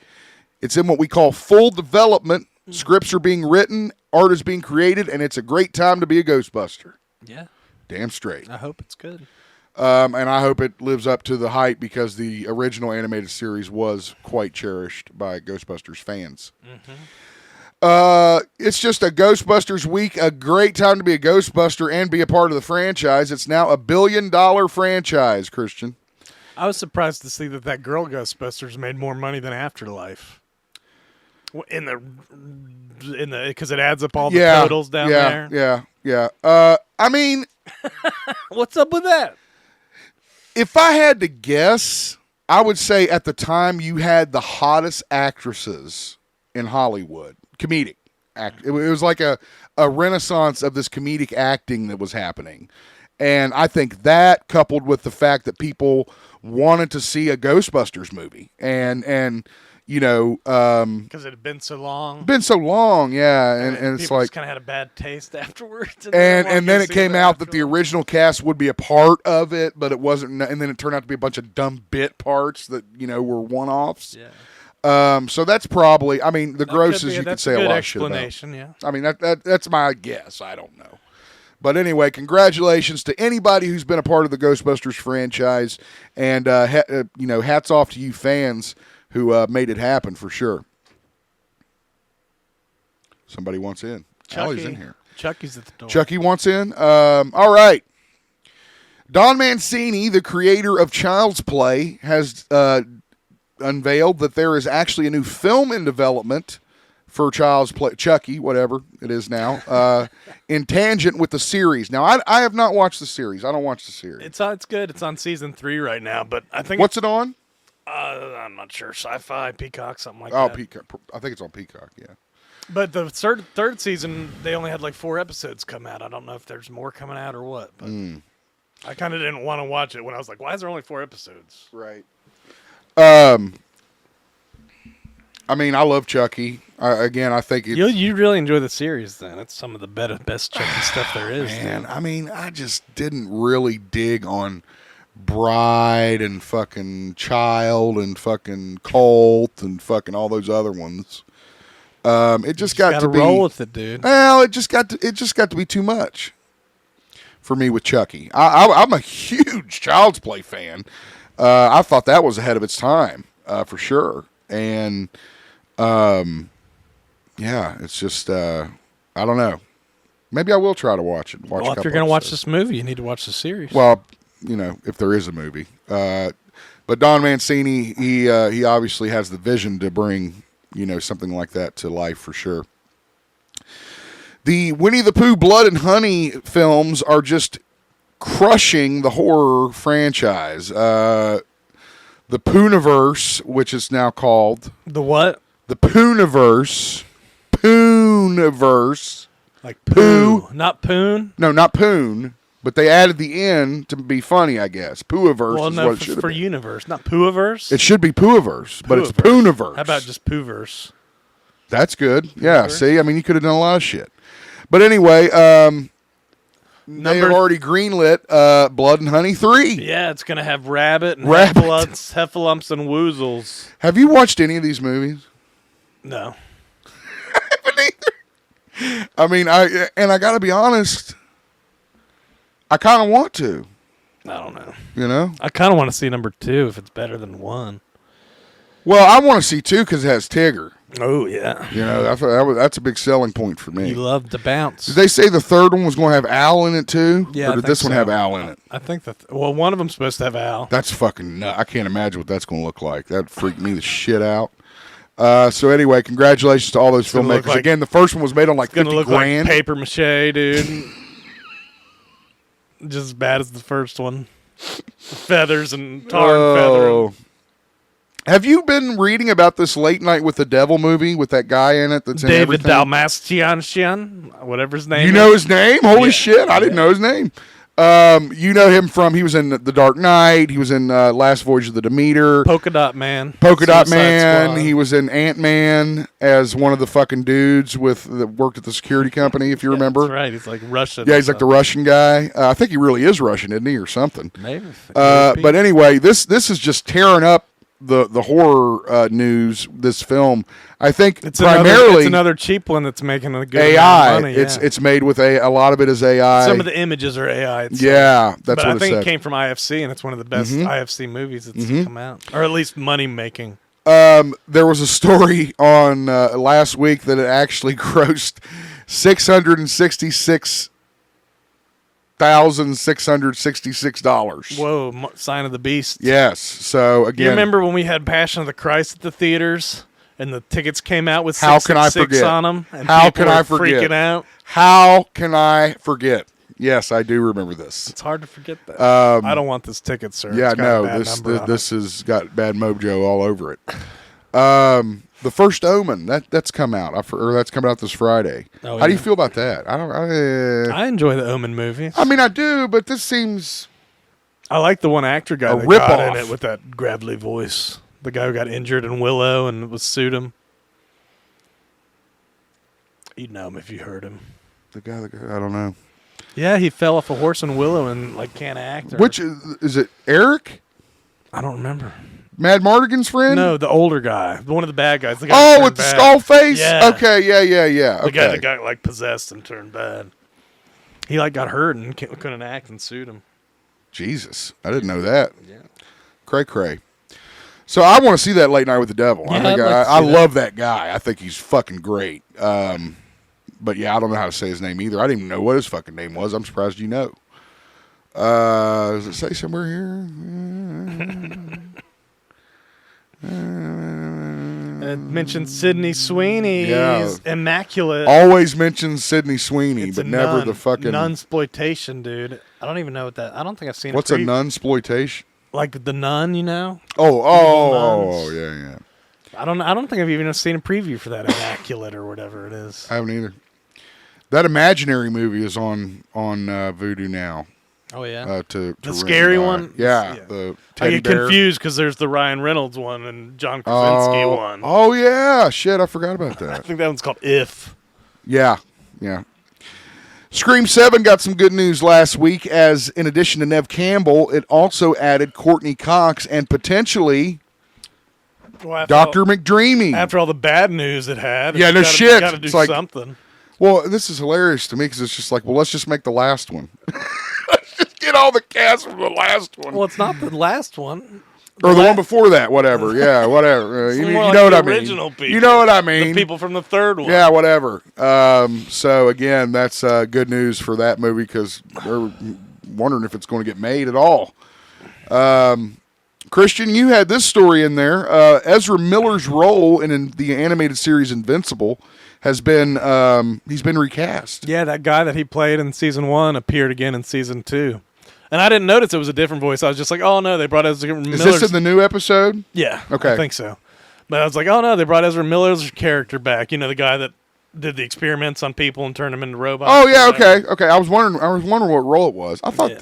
[SPEAKER 2] It's in what we call full development. Scripts are being written, art is being created, and it's a great time to be a Ghostbuster.
[SPEAKER 1] Yeah.
[SPEAKER 2] Damn straight.
[SPEAKER 1] I hope it's good.
[SPEAKER 2] And I hope it lives up to the hype because the original animated series was quite cherished by Ghostbusters fans. It's just a Ghostbusters week, a great time to be a Ghostbuster and be a part of the franchise. It's now $1 billion franchise, Christian.
[SPEAKER 1] I was surprised to see that girl Ghostbusters made more money than Afterlife. In the because it adds up all the totals down there.
[SPEAKER 2] Yeah. I mean,
[SPEAKER 1] what's up with that?
[SPEAKER 2] If I had to guess, I would say at the time you had the hottest actresses in Hollywood. Comedic act. It was like a renaissance of this comedic acting that was happening. And I think that, coupled with the fact that people wanted to see a Ghostbusters movie, and you know,
[SPEAKER 1] because it had been so long.
[SPEAKER 2] Yeah, and it's like
[SPEAKER 1] kind of had a bad taste afterwards.
[SPEAKER 2] And then it came out that the original cast would be a part of it, but it wasn't. And then it turned out to be a bunch of dumb bit parts that were one-offs.
[SPEAKER 1] Yeah.
[SPEAKER 2] So that's probably. I mean, the grossest you could say a lot of shit about.
[SPEAKER 1] Explanation, yeah.
[SPEAKER 2] I mean that's my guess. I don't know. But anyway, congratulations to anybody who's been a part of the Ghostbusters franchise, and hats off to you fans who made it happen for sure. Somebody wants in. Allie's in here.
[SPEAKER 1] Chucky's at the door.
[SPEAKER 2] Chucky wants in. All right. Don Mancini, the creator of Child's Play, has unveiled that there is actually a new film in development for Child's Play, Chucky, whatever it is now, in tangent with the series. Now, I have not watched the series. I don't watch the series.
[SPEAKER 1] It's good. It's on season 3 right now, but I think
[SPEAKER 2] what's it on?
[SPEAKER 1] I'm not sure. Sci-fi, Peacock, something like that.
[SPEAKER 2] Oh, Peacock. I think it's on Peacock. Yeah.
[SPEAKER 1] But the third season, they only had like 4 episodes come out. I don't know if there's more coming out or what. But I kind of didn't want to watch it when I was like, why is there only 4 episodes?
[SPEAKER 2] Right. I mean, I love Chucky. I think
[SPEAKER 1] you really enjoy the series. Then it's some of the best Chucky stuff there is.
[SPEAKER 2] Man, I mean, I just didn't really dig on Bride and fucking Child and fucking Colt and fucking all those other ones. It just got to be
[SPEAKER 1] roll with it, dude.
[SPEAKER 2] Well, it just got to be too much for me with Chucky. I'm a huge Child's Play fan. I thought that was ahead of its time for sure, and. Yeah, it's just, I don't know. Maybe I will try to watch it.
[SPEAKER 1] Well, if you're going to watch this movie, you need to watch the series.
[SPEAKER 2] Well, if there is a movie. But Don Mancini, he obviously has the vision to bring, something like that to life for sure. The Winnie the Pooh Blood and Honey films are just crushing the horror franchise. The Pooniverse, which is now called.
[SPEAKER 1] The what?
[SPEAKER 2] The Pooniverse. Pooniverse.
[SPEAKER 1] Like poo. Not poon?
[SPEAKER 2] No, not poon. But they added the N to be funny, I guess. Pooiverse is what it should be.
[SPEAKER 1] For universe, not Pooiverse?
[SPEAKER 2] It should be Pooiverse, but it's Pooniverse.
[SPEAKER 1] How about just Pooverse?
[SPEAKER 2] That's good. Yeah, see? I mean, you could have done a lot of shit. But anyway, they have already greenlit Blood and Honey 3.
[SPEAKER 1] Yeah, it's going to have Rabbit and Heffalumps and Woozles.
[SPEAKER 2] Have you watched any of these movies?
[SPEAKER 1] No.
[SPEAKER 2] I haven't either. I mean, I got to be honest, I kind of want to.
[SPEAKER 1] I don't know.
[SPEAKER 2] I
[SPEAKER 1] kind of want to see number 2 if it's better than 1.
[SPEAKER 2] Well, I want to see 2 because it has Tigger.
[SPEAKER 1] Oh, yeah.
[SPEAKER 2] That's a big selling point for me.
[SPEAKER 1] You love to bounce.
[SPEAKER 2] Did they say the third one was going to have Al in it too?
[SPEAKER 1] Yeah.
[SPEAKER 2] Or did this one have Al in it?
[SPEAKER 1] I think one of them's supposed to have Al.
[SPEAKER 2] That's fucking nuts. I can't imagine what that's going to look like. That'd freak me the shit out. So anyway, congratulations to all those filmmakers. Again, the first one was made on like $50,000.
[SPEAKER 1] Like paper mache, dude. Just as bad as the first one. Feathers and tar and feather.
[SPEAKER 2] Have you been reading about this Late Night with the Devil movie with that guy in it that's in
[SPEAKER 1] David
[SPEAKER 2] everything?
[SPEAKER 1] Dalmastian, whatever his name is.
[SPEAKER 2] You know his name? Holy shit, I didn't know his name. You know him from, he was in The Dark Knight, he was in Last Voyage of the Demeter.
[SPEAKER 1] Polka Dot Man.
[SPEAKER 2] Squad. He was in Ant-Man as one of the fucking dudes that worked at the security company, if you remember.
[SPEAKER 1] That's right, he's like Russian.
[SPEAKER 2] Yeah, he's like the Russian guy. I think he really is Russian, isn't he, or something?
[SPEAKER 1] Maybe.
[SPEAKER 2] But anyway, this is just tearing up the horror news. This film, I think, it's primarily
[SPEAKER 1] it's another cheap one that's making a good
[SPEAKER 2] AI.
[SPEAKER 1] Money,
[SPEAKER 2] It's made with a lot of it is AI.
[SPEAKER 1] Some of the images are AI.
[SPEAKER 2] Yeah, that's what
[SPEAKER 1] I think
[SPEAKER 2] it
[SPEAKER 1] came from IFC, and it's one of the best IFC movies that's come out, or at least money making.
[SPEAKER 2] There was a story on last week that it actually grossed $666,666.
[SPEAKER 1] Whoa, sign of the beast.
[SPEAKER 2] Yes. So again,
[SPEAKER 1] You remember when we had Passion of the Christ at the theaters and the tickets came out with
[SPEAKER 2] How can I
[SPEAKER 1] 666
[SPEAKER 2] forget?
[SPEAKER 1] on them? And
[SPEAKER 2] How
[SPEAKER 1] people
[SPEAKER 2] can I
[SPEAKER 1] were
[SPEAKER 2] forget?
[SPEAKER 1] freaking out.
[SPEAKER 2] How can I forget? Yes, I do remember this.
[SPEAKER 1] It's hard to forget that. I don't want this ticket, sir.
[SPEAKER 2] Yeah,
[SPEAKER 1] It's got a
[SPEAKER 2] no,
[SPEAKER 1] bad
[SPEAKER 2] this
[SPEAKER 1] number on
[SPEAKER 2] this has got bad mojo all over it. The first Omen that's come out, or that's coming out this Friday.
[SPEAKER 1] Oh,
[SPEAKER 2] How do you
[SPEAKER 1] yeah.
[SPEAKER 2] feel about that?
[SPEAKER 1] I enjoy the Omen movies.
[SPEAKER 2] I mean, I do, but this seems
[SPEAKER 1] I like the one actor guy
[SPEAKER 2] A
[SPEAKER 1] that got in
[SPEAKER 2] rip-off.
[SPEAKER 1] it with that gravelly voice. The guy who got injured in Willow and was sued him. You'd know him if you heard him.
[SPEAKER 2] the guy. I don't know.
[SPEAKER 1] Yeah, he fell off a horse in Willow and like can't act. Or,
[SPEAKER 2] Which is it? Eric,
[SPEAKER 1] I don't remember.
[SPEAKER 2] Mad Mardigan's friend?
[SPEAKER 1] No, the older guy, one of the bad guys. The guy
[SPEAKER 2] Oh,
[SPEAKER 1] that
[SPEAKER 2] with the
[SPEAKER 1] turned
[SPEAKER 2] skull
[SPEAKER 1] bad.
[SPEAKER 2] face.
[SPEAKER 1] Yeah.
[SPEAKER 2] Okay. Yeah.
[SPEAKER 1] The
[SPEAKER 2] Okay.
[SPEAKER 1] guy that got like possessed and turned bad. He like got hurt and couldn't act and sued him.
[SPEAKER 2] Jesus, I didn't know that.
[SPEAKER 1] Yeah.
[SPEAKER 2] Cray. So I want to see that Late Night with the Devil.
[SPEAKER 1] Yeah,
[SPEAKER 2] I think
[SPEAKER 1] I'd like to
[SPEAKER 2] I
[SPEAKER 1] see that.
[SPEAKER 2] love that guy. I think he's fucking great. But yeah, I don't know how to say his name either. I didn't even know what his fucking name was. I'm surprised you know. Does it say somewhere here?
[SPEAKER 1] It mentioned Sydney Sweeney's
[SPEAKER 2] Yeah.
[SPEAKER 1] Immaculate.
[SPEAKER 2] Always mentions Sidney Sweeney,
[SPEAKER 1] It's
[SPEAKER 2] but
[SPEAKER 1] a
[SPEAKER 2] never
[SPEAKER 1] nun,
[SPEAKER 2] the fucking.
[SPEAKER 1] nunsploitation, dude. I don't even know what that. I don't think I've seen.
[SPEAKER 2] What's a nunsploitation?
[SPEAKER 1] Like the nun, you know?
[SPEAKER 2] Oh, yeah.
[SPEAKER 1] I don't think I've even seen a preview for that Immaculate or whatever it is.
[SPEAKER 2] I haven't either. That Imaginary movie is on Vudu now.
[SPEAKER 1] Oh yeah.
[SPEAKER 2] To
[SPEAKER 1] The
[SPEAKER 2] rent
[SPEAKER 1] scary
[SPEAKER 2] and buy.
[SPEAKER 1] one?
[SPEAKER 2] Yeah,
[SPEAKER 1] Yeah.
[SPEAKER 2] the
[SPEAKER 1] I
[SPEAKER 2] teddy
[SPEAKER 1] get
[SPEAKER 2] bear.
[SPEAKER 1] confused because there's the Ryan Reynolds one and John Krasinski one.
[SPEAKER 2] Oh yeah, shit, I forgot about
[SPEAKER 1] I
[SPEAKER 2] that.
[SPEAKER 1] think that one's called If.
[SPEAKER 2] Yeah. Scream 7 got some good news last week, as in addition to Nev Campbell, it also added Courtney Cox and potentially
[SPEAKER 1] Well,
[SPEAKER 2] Dr. McDreamy.
[SPEAKER 1] After all the bad news it had.
[SPEAKER 2] Yeah, no
[SPEAKER 1] it's
[SPEAKER 2] shit.
[SPEAKER 1] Got to do
[SPEAKER 2] It's like-
[SPEAKER 1] something.
[SPEAKER 2] Well, this is hilarious to me because it's just like, well, let's just make the last one. Let's just get all the cast from the last one.
[SPEAKER 1] Well, it's not the last one.
[SPEAKER 2] Or the one before that, whatever. Yeah, whatever. You
[SPEAKER 1] more
[SPEAKER 2] know
[SPEAKER 1] like
[SPEAKER 2] what
[SPEAKER 1] the
[SPEAKER 2] I mean.
[SPEAKER 1] original people.
[SPEAKER 2] You know what I mean.
[SPEAKER 1] The people from the third one.
[SPEAKER 2] Yeah, whatever. So, again, that's good news for that movie because we're wondering if it's going to get made at all. Christian, you had this story in there. Ezra Miller's role in the animated series Invincible has been he's been recast.
[SPEAKER 1] Yeah, that guy that he played in season 1 appeared again in season 2. And I didn't notice it was a different voice. I was just like, oh no, they brought Ezra Miller's.
[SPEAKER 2] Is this in the new episode?
[SPEAKER 1] Yeah.
[SPEAKER 2] Okay.
[SPEAKER 1] I think so. But I was like, oh no, they brought Ezra Miller's character back. You know, the guy that did the experiments on people and turned them into robots.
[SPEAKER 2] Oh yeah, okay. I was wondering what role it was. I thought,
[SPEAKER 1] Yeah.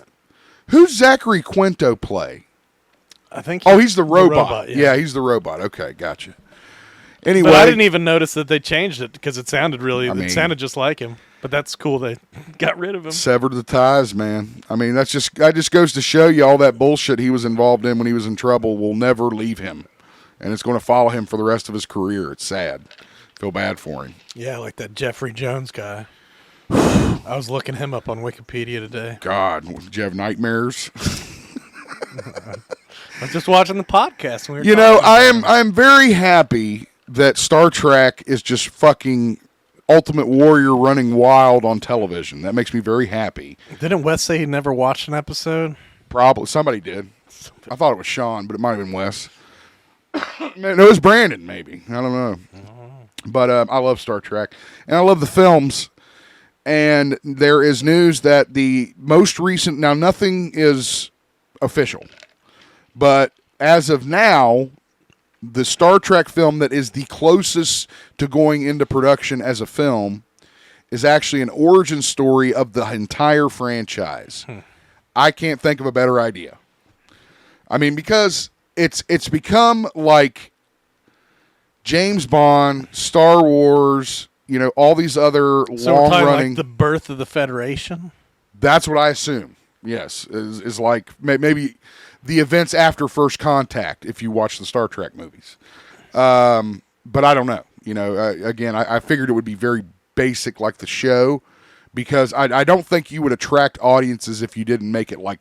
[SPEAKER 2] who's Zachary Quinto play?
[SPEAKER 1] I think.
[SPEAKER 2] Oh, he's the robot.
[SPEAKER 1] yeah.
[SPEAKER 2] Yeah, he's the robot. Okay, gotcha. Anyway,
[SPEAKER 1] But I didn't even notice that they changed it because it sounded
[SPEAKER 2] mean-
[SPEAKER 1] it sounded just like him. But that's cool. They got rid of him.
[SPEAKER 2] severed the ties, man. I mean, that just goes to show you all that bullshit he was involved in when he was in trouble will never leave him, and it's going to follow him for the rest of his career. It's sad. Feel bad for him.
[SPEAKER 1] Yeah, like that Jeffrey Jones guy. I was looking him up on Wikipedia today.
[SPEAKER 2] God, did you have nightmares?
[SPEAKER 1] I was just watching the podcast. And we were
[SPEAKER 2] You know,
[SPEAKER 1] talking about
[SPEAKER 2] I am very happy that Star Trek is just fucking Ultimate Warrior running wild on television. That makes me very happy.
[SPEAKER 1] it. Didn't Wes say he never watched an episode?
[SPEAKER 2] Probably somebody did. I thought it was Sean, but it might have been Wes. No, it was Brandon, maybe. I don't know. But I love Star Trek, and I love the films. And there is news that the most recent, now nothing is official, but as of now, the Star Trek film that is the closest to going into production as a film is actually an origin story of the entire franchise. I can't think of a better idea. I mean, because it's become like James Bond, Star Wars, you know, all these other
[SPEAKER 1] So we're talking
[SPEAKER 2] long-running.
[SPEAKER 1] like the birth of the Federation?
[SPEAKER 2] That's what I assume. Yes, is like maybe the events after First Contact if you watch the Star Trek movies. But I don't know. You know, again, I figured it would be very basic like the show because I don't think you would attract audiences if you didn't make it like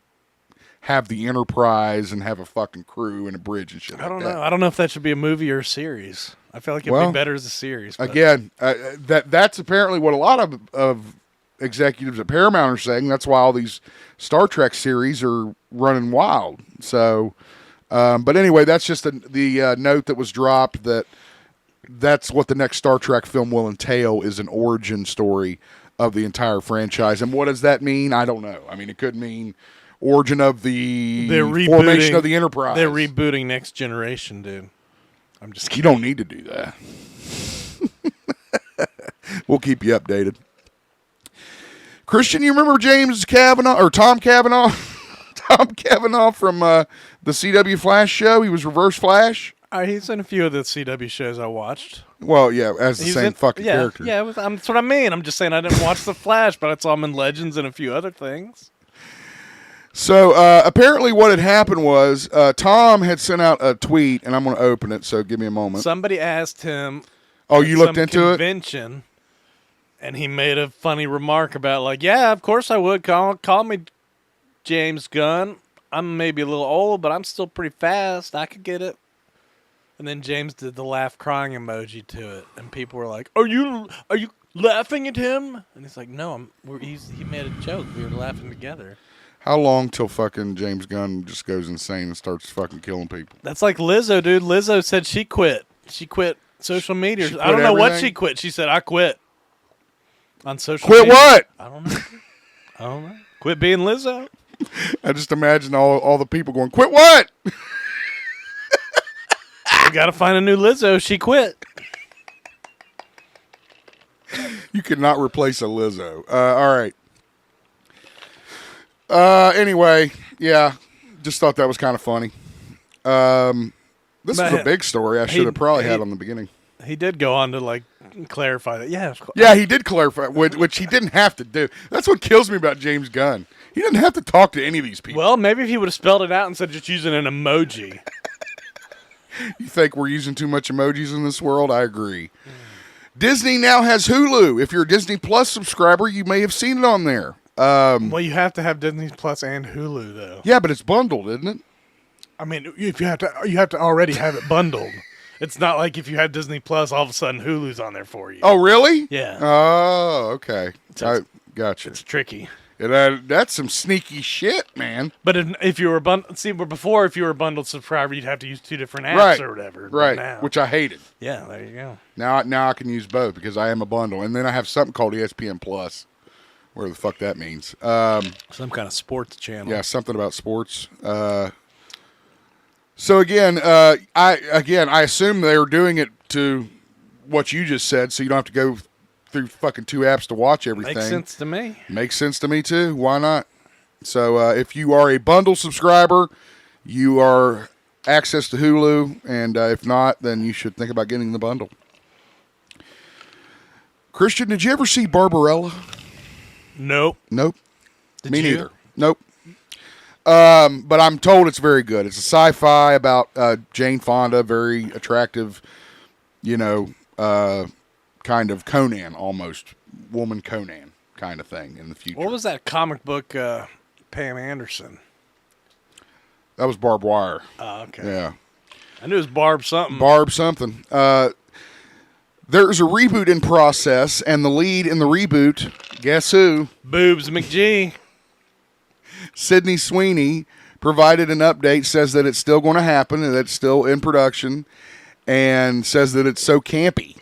[SPEAKER 2] have the Enterprise and have a fucking crew and a bridge and shit.
[SPEAKER 1] I don't
[SPEAKER 2] like that.
[SPEAKER 1] know. I don't know if that should be a movie or a series. I feel like it'd be better as a series. But.
[SPEAKER 2] Again, that's apparently what a lot of executives at Paramount are saying. That's why all these Star Trek series are running wild. So, but anyway, that's just the note that was dropped that's what the next Star Trek film will entail, is an origin story of the entire franchise. And what does that mean? I don't know. I mean, it could mean origin of the formation of the Enterprise.
[SPEAKER 1] They're rebooting Next Generation, dude. I'm just kidding.
[SPEAKER 2] You don't need to do that. We'll keep you updated. Christian, you remember James Kavanaugh or Tom Kavanaugh? Tom Kavanaugh from the CW Flash show. He was Reverse Flash.
[SPEAKER 1] He's in a few of the CW shows I watched.
[SPEAKER 2] Well, yeah, as the same fucking character.
[SPEAKER 1] Yeah, that's what I mean. I'm just saying I didn't watch The Flash, but I saw him in Legends and a few other things.
[SPEAKER 2] So apparently what had happened was Tom had sent out a tweet, and I'm going to open it, so give me a moment.
[SPEAKER 1] Somebody asked him.
[SPEAKER 2] Oh, you looked into
[SPEAKER 1] convention, and he made a funny remark about, like, yeah, of course I would. Call me James Gunn. I'm maybe a little old, but I'm still pretty fast. I could get it. And then James did the laugh crying emoji to it, and people were like, "Are you laughing at him?" And he's like, "No, he made a joke. We were laughing together."
[SPEAKER 2] How long till fucking James Gunn just goes insane and starts fucking killing people?
[SPEAKER 1] That's like Lizzo, dude. Lizzo said she quit. She quit social media.
[SPEAKER 2] Quit
[SPEAKER 1] I don't know
[SPEAKER 2] everything?
[SPEAKER 1] what she quit. She said, "I quit." On social
[SPEAKER 2] Quit
[SPEAKER 1] media.
[SPEAKER 2] what?
[SPEAKER 1] I don't know. Quit being Lizzo.
[SPEAKER 2] I just imagine all the people going, "Quit what?"
[SPEAKER 1] We got to find a new Lizzo. She quit.
[SPEAKER 2] You could not replace a Lizzo. All right. Anyway, yeah, just thought that was kind of funny. This is a big story. I should have probably had on the beginning.
[SPEAKER 1] He did go on to like clarify that. Yeah,
[SPEAKER 2] yeah, he did clarify, which he didn't have to do. That's what kills me about James Gunn. He didn't have to talk to any of these people.
[SPEAKER 1] Well, maybe if he would have spelled it out instead of just using an emoji.
[SPEAKER 2] You think we're using too much emojis in this world? I agree. Disney now has Hulu. If you're a Disney Plus subscriber, you may have seen it on there.
[SPEAKER 1] Well, you have to have Disney Plus and Hulu, though.
[SPEAKER 2] Yeah, but it's bundled, isn't it?
[SPEAKER 1] I mean, if you have to already have it bundled. It's not like if you had Disney Plus, all of a sudden Hulu's on there for you.
[SPEAKER 2] Oh, really?
[SPEAKER 1] Yeah.
[SPEAKER 2] Oh, okay.
[SPEAKER 1] So
[SPEAKER 2] I gotcha.
[SPEAKER 1] It's tricky.
[SPEAKER 2] That's some sneaky shit, man.
[SPEAKER 1] But if you were before, if you were a bundled subscriber, you'd have to use two different apps or whatever.
[SPEAKER 2] Right,
[SPEAKER 1] now,
[SPEAKER 2] which I hated.
[SPEAKER 1] Yeah, there you go.
[SPEAKER 2] Now I can use both because I am a bundle, and then I have something called ESPN Plus. Where the fuck that means?
[SPEAKER 1] Some kind of sports channel.
[SPEAKER 2] Yeah, something about sports. So again, I assume they were doing it to what you just said, so you don't have to go through fucking two apps to watch everything.
[SPEAKER 1] Makes sense to me.
[SPEAKER 2] Makes sense to me too. Why not? So if you are a bundle subscriber, you are access to Hulu, and if not, then you should think about getting the bundle. Christian, did you ever see Barbarella?
[SPEAKER 1] Nope.
[SPEAKER 2] Nope.
[SPEAKER 1] Did
[SPEAKER 2] Me
[SPEAKER 1] you?
[SPEAKER 2] neither. Nope. But I'm told it's very good. It's a sci-fi about Jane Fonda, very attractive, kind of Conan almost, woman Conan kind of thing in the future.
[SPEAKER 1] What was that comic book, Pam Anderson?
[SPEAKER 2] That was Barbed Wire.
[SPEAKER 1] Oh, okay.
[SPEAKER 2] Yeah.
[SPEAKER 1] I knew it was Barb something.
[SPEAKER 2] Barb something. There's a reboot in process, and the lead in the reboot, guess who?
[SPEAKER 1] Boobs McGee.
[SPEAKER 2] Sydney Sweeney provided an update, says that it's still going to happen, and that it's still in production, and says that it's so campy.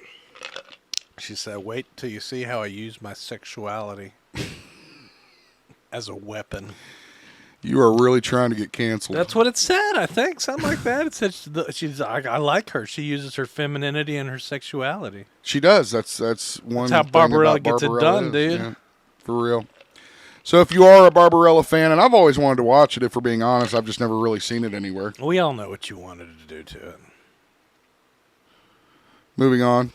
[SPEAKER 1] She said, "Wait till you see how I use my sexuality as a weapon."
[SPEAKER 2] You are really trying to get canceled.
[SPEAKER 1] That's what it said, I think. Something like that. It said I like her. She uses her femininity and her sexuality.
[SPEAKER 2] She does. That's one.
[SPEAKER 1] That's how Barbarella gets it done,
[SPEAKER 2] is.
[SPEAKER 1] dude.
[SPEAKER 2] Yeah, for real. So if you are a Barbarella fan, and I've always wanted to watch it, if we're being honest, I've just never really seen it anywhere.
[SPEAKER 1] We all know what you wanted to do to it.
[SPEAKER 2] Moving on.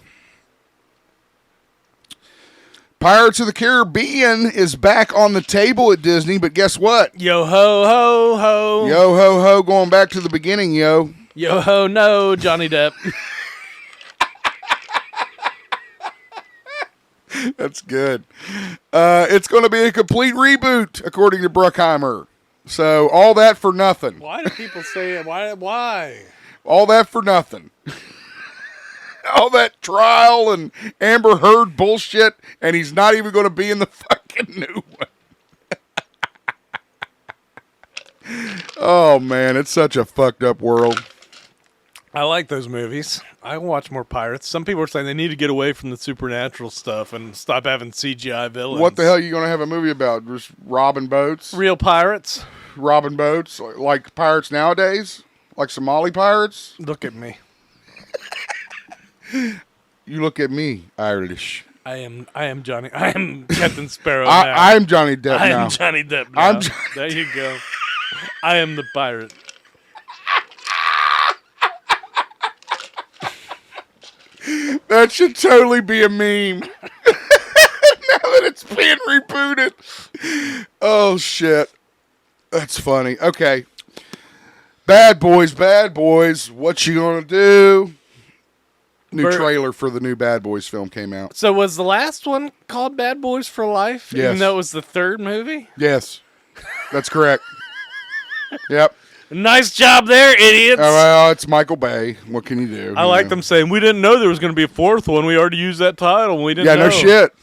[SPEAKER 2] Pirates of the Caribbean is back on the table at Disney, but guess what?
[SPEAKER 1] Yo ho ho ho.
[SPEAKER 2] Yo ho ho, going back to the beginning, yo.
[SPEAKER 1] Yo ho no, Johnny Depp.
[SPEAKER 2] That's good. It's going to be a complete reboot, according to Bruckheimer. So all that for nothing.
[SPEAKER 1] Why do people say it? Why?
[SPEAKER 2] All that for nothing. All that trial and Amber Heard bullshit, and he's not even going to be in the fucking new one. Oh, man, it's such a fucked up world.
[SPEAKER 1] I like those movies. I watch more pirates. Some people are saying they need to get away from the supernatural stuff and stop having CGI villains.
[SPEAKER 2] What the hell are you going to have a movie about? Just robbing boats?
[SPEAKER 1] Real pirates?
[SPEAKER 2] Robbing boats? Like pirates nowadays? Like Somali pirates?
[SPEAKER 1] Look at me.
[SPEAKER 2] You look at me, Irish.
[SPEAKER 1] I am Johnny. I am Captain Sparrow now.
[SPEAKER 2] I am Johnny Depp
[SPEAKER 1] I
[SPEAKER 2] now.
[SPEAKER 1] am Johnny Depp now. There you go. I am the pirate.
[SPEAKER 2] That should totally be a meme. Now that it's being rebooted. Oh, shit. That's funny. Okay. Bad Boys. What you gonna do? New trailer for the new Bad Boys film came out.
[SPEAKER 1] So was the last one called Bad Boys for Life?
[SPEAKER 2] Yes.
[SPEAKER 1] Even though it was the third movie?
[SPEAKER 2] Yes. That's correct. Yep.
[SPEAKER 1] Nice job there, idiots.
[SPEAKER 2] Well, it's Michael Bay. What can you do?
[SPEAKER 1] I like them saying, we didn't know there was going to be a fourth one. We already used that title. And we didn't know.
[SPEAKER 2] No shit.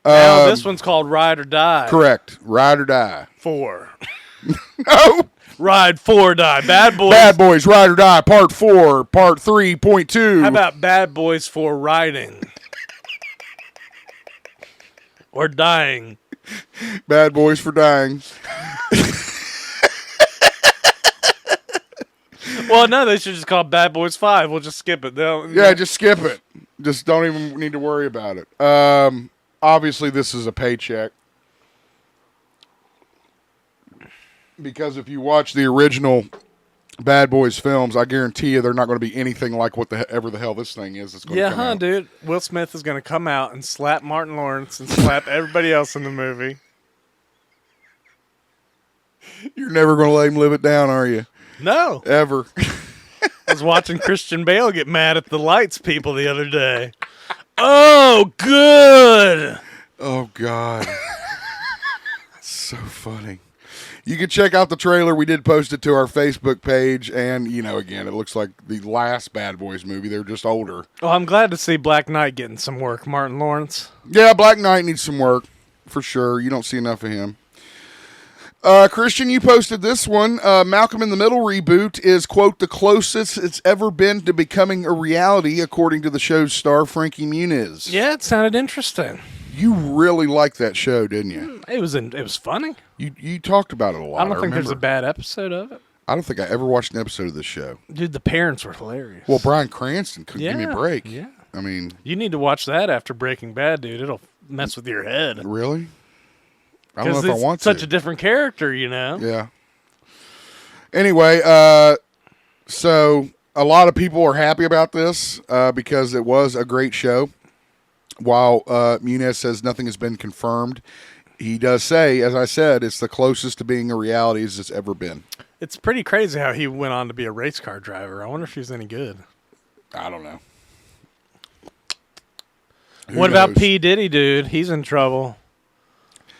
[SPEAKER 1] Now this one's called Ride or Die.
[SPEAKER 2] Correct. Ride or Die.
[SPEAKER 1] 4.
[SPEAKER 2] No.
[SPEAKER 1] Ride 4 Die. Bad Boys.
[SPEAKER 2] Bad Boys, Ride or Die, Part 4, Part 3.2.
[SPEAKER 1] How about Bad Boys for Riding? Or Dying.
[SPEAKER 2] Bad Boys for Dying.
[SPEAKER 1] Well, no, they should just call it Bad Boys 5. We'll just skip it.
[SPEAKER 2] Just skip it. Just don't even need to worry about it. Obviously, this is a paycheck. Because if you watch the original Bad Boys films, I guarantee you they're not going to be anything like whatever the hell this thing is. That's going to come out.
[SPEAKER 1] Dude. Will Smith is going to come out and slap Martin Lawrence and slap everybody else in the movie.
[SPEAKER 2] You're never going to let him live it down, are you?
[SPEAKER 1] No.
[SPEAKER 2] Ever.
[SPEAKER 1] I was watching Christian Bale get mad at the lights people the other day. Oh, good.
[SPEAKER 2] Oh, God. So funny. You can check out the trailer. We did post it to our Facebook page. And, again, it looks like the last Bad Boys movie. They're just older.
[SPEAKER 1] Well, I'm glad to see Black Knight getting some work, Martin Lawrence.
[SPEAKER 2] Yeah, Black Knight needs some work, for sure. You don't see enough of him. Christian, you posted this one. Malcolm in the Middle reboot is, quote, the closest it's ever been to becoming a reality, according to the show's star, Frankie Muniz.
[SPEAKER 1] Yeah, it sounded interesting.
[SPEAKER 2] You really liked that show, didn't you?
[SPEAKER 1] It was funny.
[SPEAKER 2] You talked about it a lot.
[SPEAKER 1] I don't think there's a bad episode of it.
[SPEAKER 2] I don't think I ever watched an episode of this show.
[SPEAKER 1] Dude, the parents were hilarious.
[SPEAKER 2] Well, Bryan Cranston couldn't give me a break.
[SPEAKER 1] Yeah.
[SPEAKER 2] I mean...
[SPEAKER 1] You need to watch that after Breaking Bad, dude. It'll mess with your head.
[SPEAKER 2] Really? I don't know if I want to.
[SPEAKER 1] Such a different character,
[SPEAKER 2] Yeah. Anyway, so a lot of people are happy about this because it was a great show. While Muniz says nothing has been confirmed, he does say, as I said, it's the closest to being a reality as it's ever been.
[SPEAKER 1] It's pretty crazy how he went on to be a race car driver. I wonder if he's any good.
[SPEAKER 2] I don't know.
[SPEAKER 1] What about P. Diddy, dude? He's in trouble.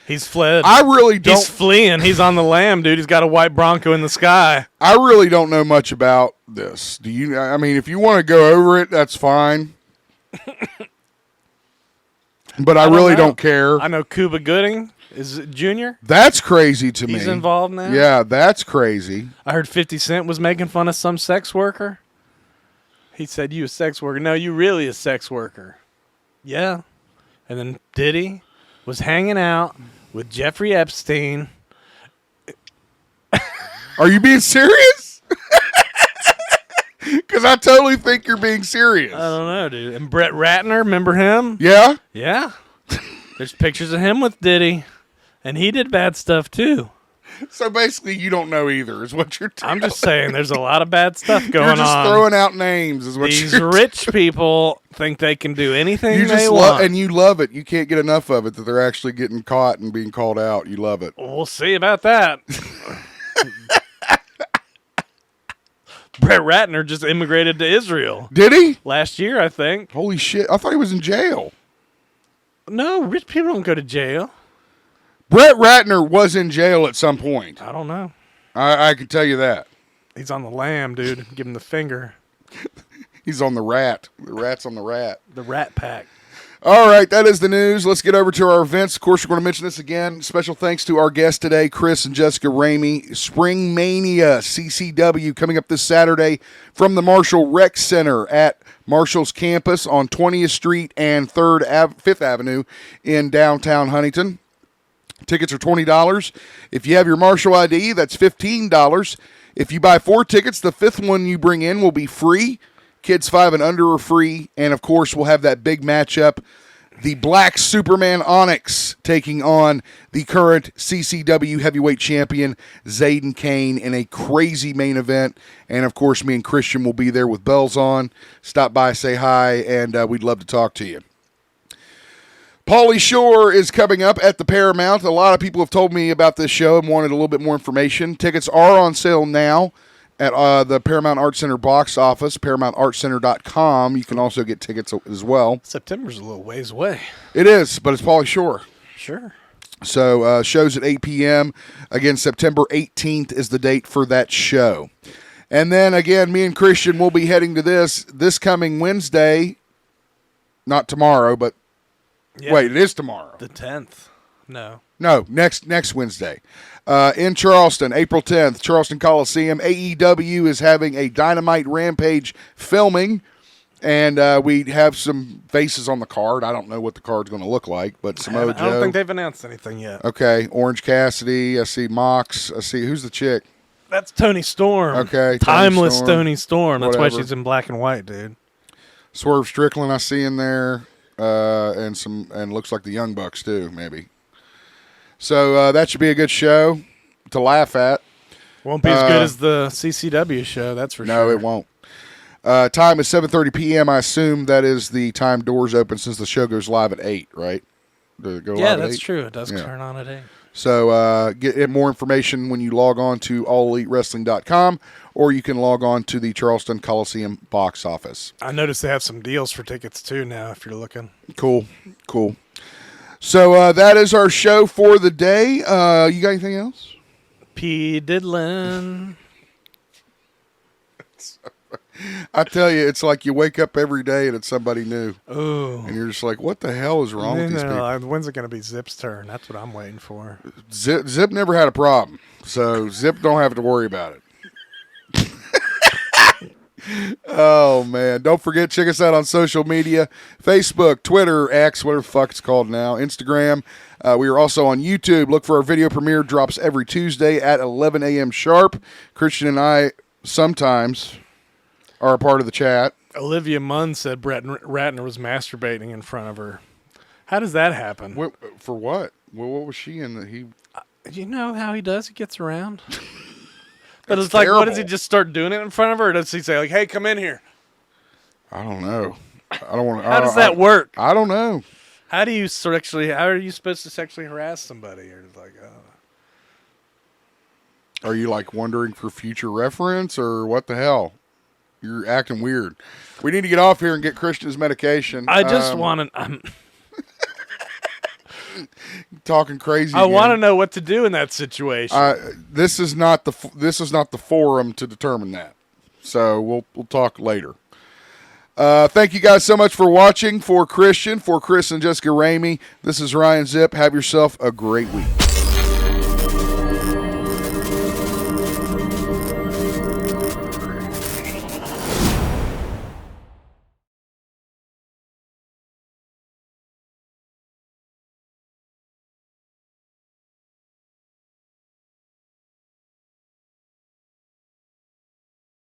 [SPEAKER 1] He's fled.
[SPEAKER 2] I really don't.
[SPEAKER 1] He's fleeing. He's on the lam, dude. He's got a white Bronco in the sky.
[SPEAKER 2] I really don't know much about this. Do you? I mean, if you want to go over it, that's fine. But I really don't care.
[SPEAKER 1] I know Cuba Gooding is it Junior.
[SPEAKER 2] That's crazy to me.
[SPEAKER 1] He's involved now.
[SPEAKER 2] Yeah, that's crazy.
[SPEAKER 1] I heard 50 Cent was making fun of some sex worker. He said, "You a sex worker? No, you really a sex worker." Yeah. And then Diddy was hanging out with Jeffrey Epstein.
[SPEAKER 2] Are you being serious? Because I totally think you're being serious.
[SPEAKER 1] I don't know, dude. And Brett Ratner, remember him?
[SPEAKER 2] Yeah?
[SPEAKER 1] Yeah. There's pictures of him with Diddy. And he did bad stuff, too.
[SPEAKER 2] So basically, you don't know either, is what you're telling me.
[SPEAKER 1] I'm just saying there's a lot of bad stuff going on.
[SPEAKER 2] You're just throwing out names, is what
[SPEAKER 1] These
[SPEAKER 2] you're
[SPEAKER 1] rich people think they can do anything
[SPEAKER 2] you
[SPEAKER 1] they
[SPEAKER 2] just
[SPEAKER 1] want.
[SPEAKER 2] And you love it. You can't get enough of it that they're actually getting caught and being called out. You love it.
[SPEAKER 1] We'll see about that. Brett Ratner just immigrated to Israel.
[SPEAKER 2] Did he?
[SPEAKER 1] Last year, I think.
[SPEAKER 2] Holy shit. I thought he was in jail.
[SPEAKER 1] No, rich people don't go to jail.
[SPEAKER 2] Brett Ratner was in jail at some point.
[SPEAKER 1] I don't know.
[SPEAKER 2] I can tell you that.
[SPEAKER 1] He's on the lam, dude. Give him the finger.
[SPEAKER 2] He's on the rat. The rat's on the rat.
[SPEAKER 1] The Rat Pack.
[SPEAKER 2] All right, that is the news. Let's get over to our events. Of course, we're going to mention this again. Special thanks to our guests today, Chris and Jessica Ramey. Spring Mania CCW coming up this Saturday from the Marshall Rec Center at Marshall's campus on 20th Street and 5th Avenue in downtown Huntington. Tickets are $20. If you have your Marshall ID, that's $15. If you buy 4 tickets, the 5th one you bring in will be free. Kids 5 and under are free. And, of course, we'll have that big matchup. The Black Superman Onyx taking on the current CCW Heavyweight Champion, Zayden Kayne, in a crazy main event. And, of course, me and Christian will be there with bells on. Stop by, say hi, and we'd love to talk to you. Pauly Shore is coming up at the Paramount. A lot of people have told me about this show and wanted a little bit more information. Tickets are on sale now at the Paramount Art Center box office, ParamountArtCenter.com. You can also get tickets as well.
[SPEAKER 1] September's a little ways away.
[SPEAKER 2] It is, but it's Pauly Shore.
[SPEAKER 1] Sure.
[SPEAKER 2] So shows at 8 p.m. Again, September 18th is the date for that show. And then, again, me and Christian will be heading to this coming Wednesday. Not tomorrow, but
[SPEAKER 1] Yeah.
[SPEAKER 2] wait, it is tomorrow.
[SPEAKER 1] The 10th. No.
[SPEAKER 2] No, next Wednesday. In Charleston, April 10th, Charleston Coliseum. AEW is having a Dynamite Rampage filming, and we have some faces on the card. I don't know what the card's going to look like, but Samoa Joe.
[SPEAKER 1] I don't think they've announced anything yet.
[SPEAKER 2] Okay, Orange Cassidy. I see Mox. I see, who's the chick?
[SPEAKER 1] That's Tony Storm.
[SPEAKER 2] Okay,
[SPEAKER 1] Timeless
[SPEAKER 2] Storm.
[SPEAKER 1] Tony Storm. That's why
[SPEAKER 2] Whatever.
[SPEAKER 1] she's in black and white, dude.
[SPEAKER 2] Swerve Strickland I see in there, and looks like the Young Bucks too, maybe. So that should be a good show to laugh at.
[SPEAKER 1] Won't be as good as the CCW show, that's for
[SPEAKER 2] No,
[SPEAKER 1] sure.
[SPEAKER 2] it won't. Time is 7:30 p.m. I assume that is the time doors open since the show goes live at 8, right? Does it go
[SPEAKER 1] Yeah,
[SPEAKER 2] live at
[SPEAKER 1] that's
[SPEAKER 2] 8?
[SPEAKER 1] true. It does
[SPEAKER 2] Yeah.
[SPEAKER 1] turn on at 8.
[SPEAKER 2] So get more information when you log on to AllEliteWrestling.com, or you can log on to the Charleston Coliseum box office.
[SPEAKER 1] I noticed they have some deals for tickets too now if you're looking.
[SPEAKER 2] Cool. So that is our show for the day. You got anything else?
[SPEAKER 1] P. Diddlin.
[SPEAKER 2] I tell you, it's like you wake up every day and it's somebody new.
[SPEAKER 1] Ooh.
[SPEAKER 2] And you're just like, what the hell is wrong with these people?
[SPEAKER 1] When's it going to be Zip's turn? That's what I'm waiting for.
[SPEAKER 2] Zip never had a problem, so Zip don't have to worry about it. Oh, man. Don't forget, check us out on social media. Facebook, Twitter, X, whatever the fuck it's called now, Instagram. We are also on YouTube. Look for our video premiere. Drops every Tuesday at 11 a.m. sharp. Christian and I sometimes are a part of the chat.
[SPEAKER 1] Olivia Munn said Brett Ratner was masturbating in front of her. How does that happen?
[SPEAKER 2] For what? What was she in?
[SPEAKER 1] You know how he does? He gets around. But
[SPEAKER 2] That's
[SPEAKER 1] it's like, what does he
[SPEAKER 2] terrible.
[SPEAKER 1] just start doing it in front of her? Or does he say, like, hey, come in here?
[SPEAKER 2] I don't know. I don't want to.
[SPEAKER 1] How does that work?
[SPEAKER 2] I don't know.
[SPEAKER 1] How are you supposed to sexually harass somebody? Or like,
[SPEAKER 2] Are you like wondering for future reference or what the hell? You're acting weird. We need to get off here and get Christian his medication.
[SPEAKER 1] I just want to.
[SPEAKER 2] Talking crazy.
[SPEAKER 1] I want to
[SPEAKER 2] again.
[SPEAKER 1] know what to do in that situation.
[SPEAKER 2] This is not the forum to determine that. So we'll talk later. Thank you guys so much for watching. For Christian, for Chris and Jessica Ramey, this is Ryan Zip. Have yourself a great week.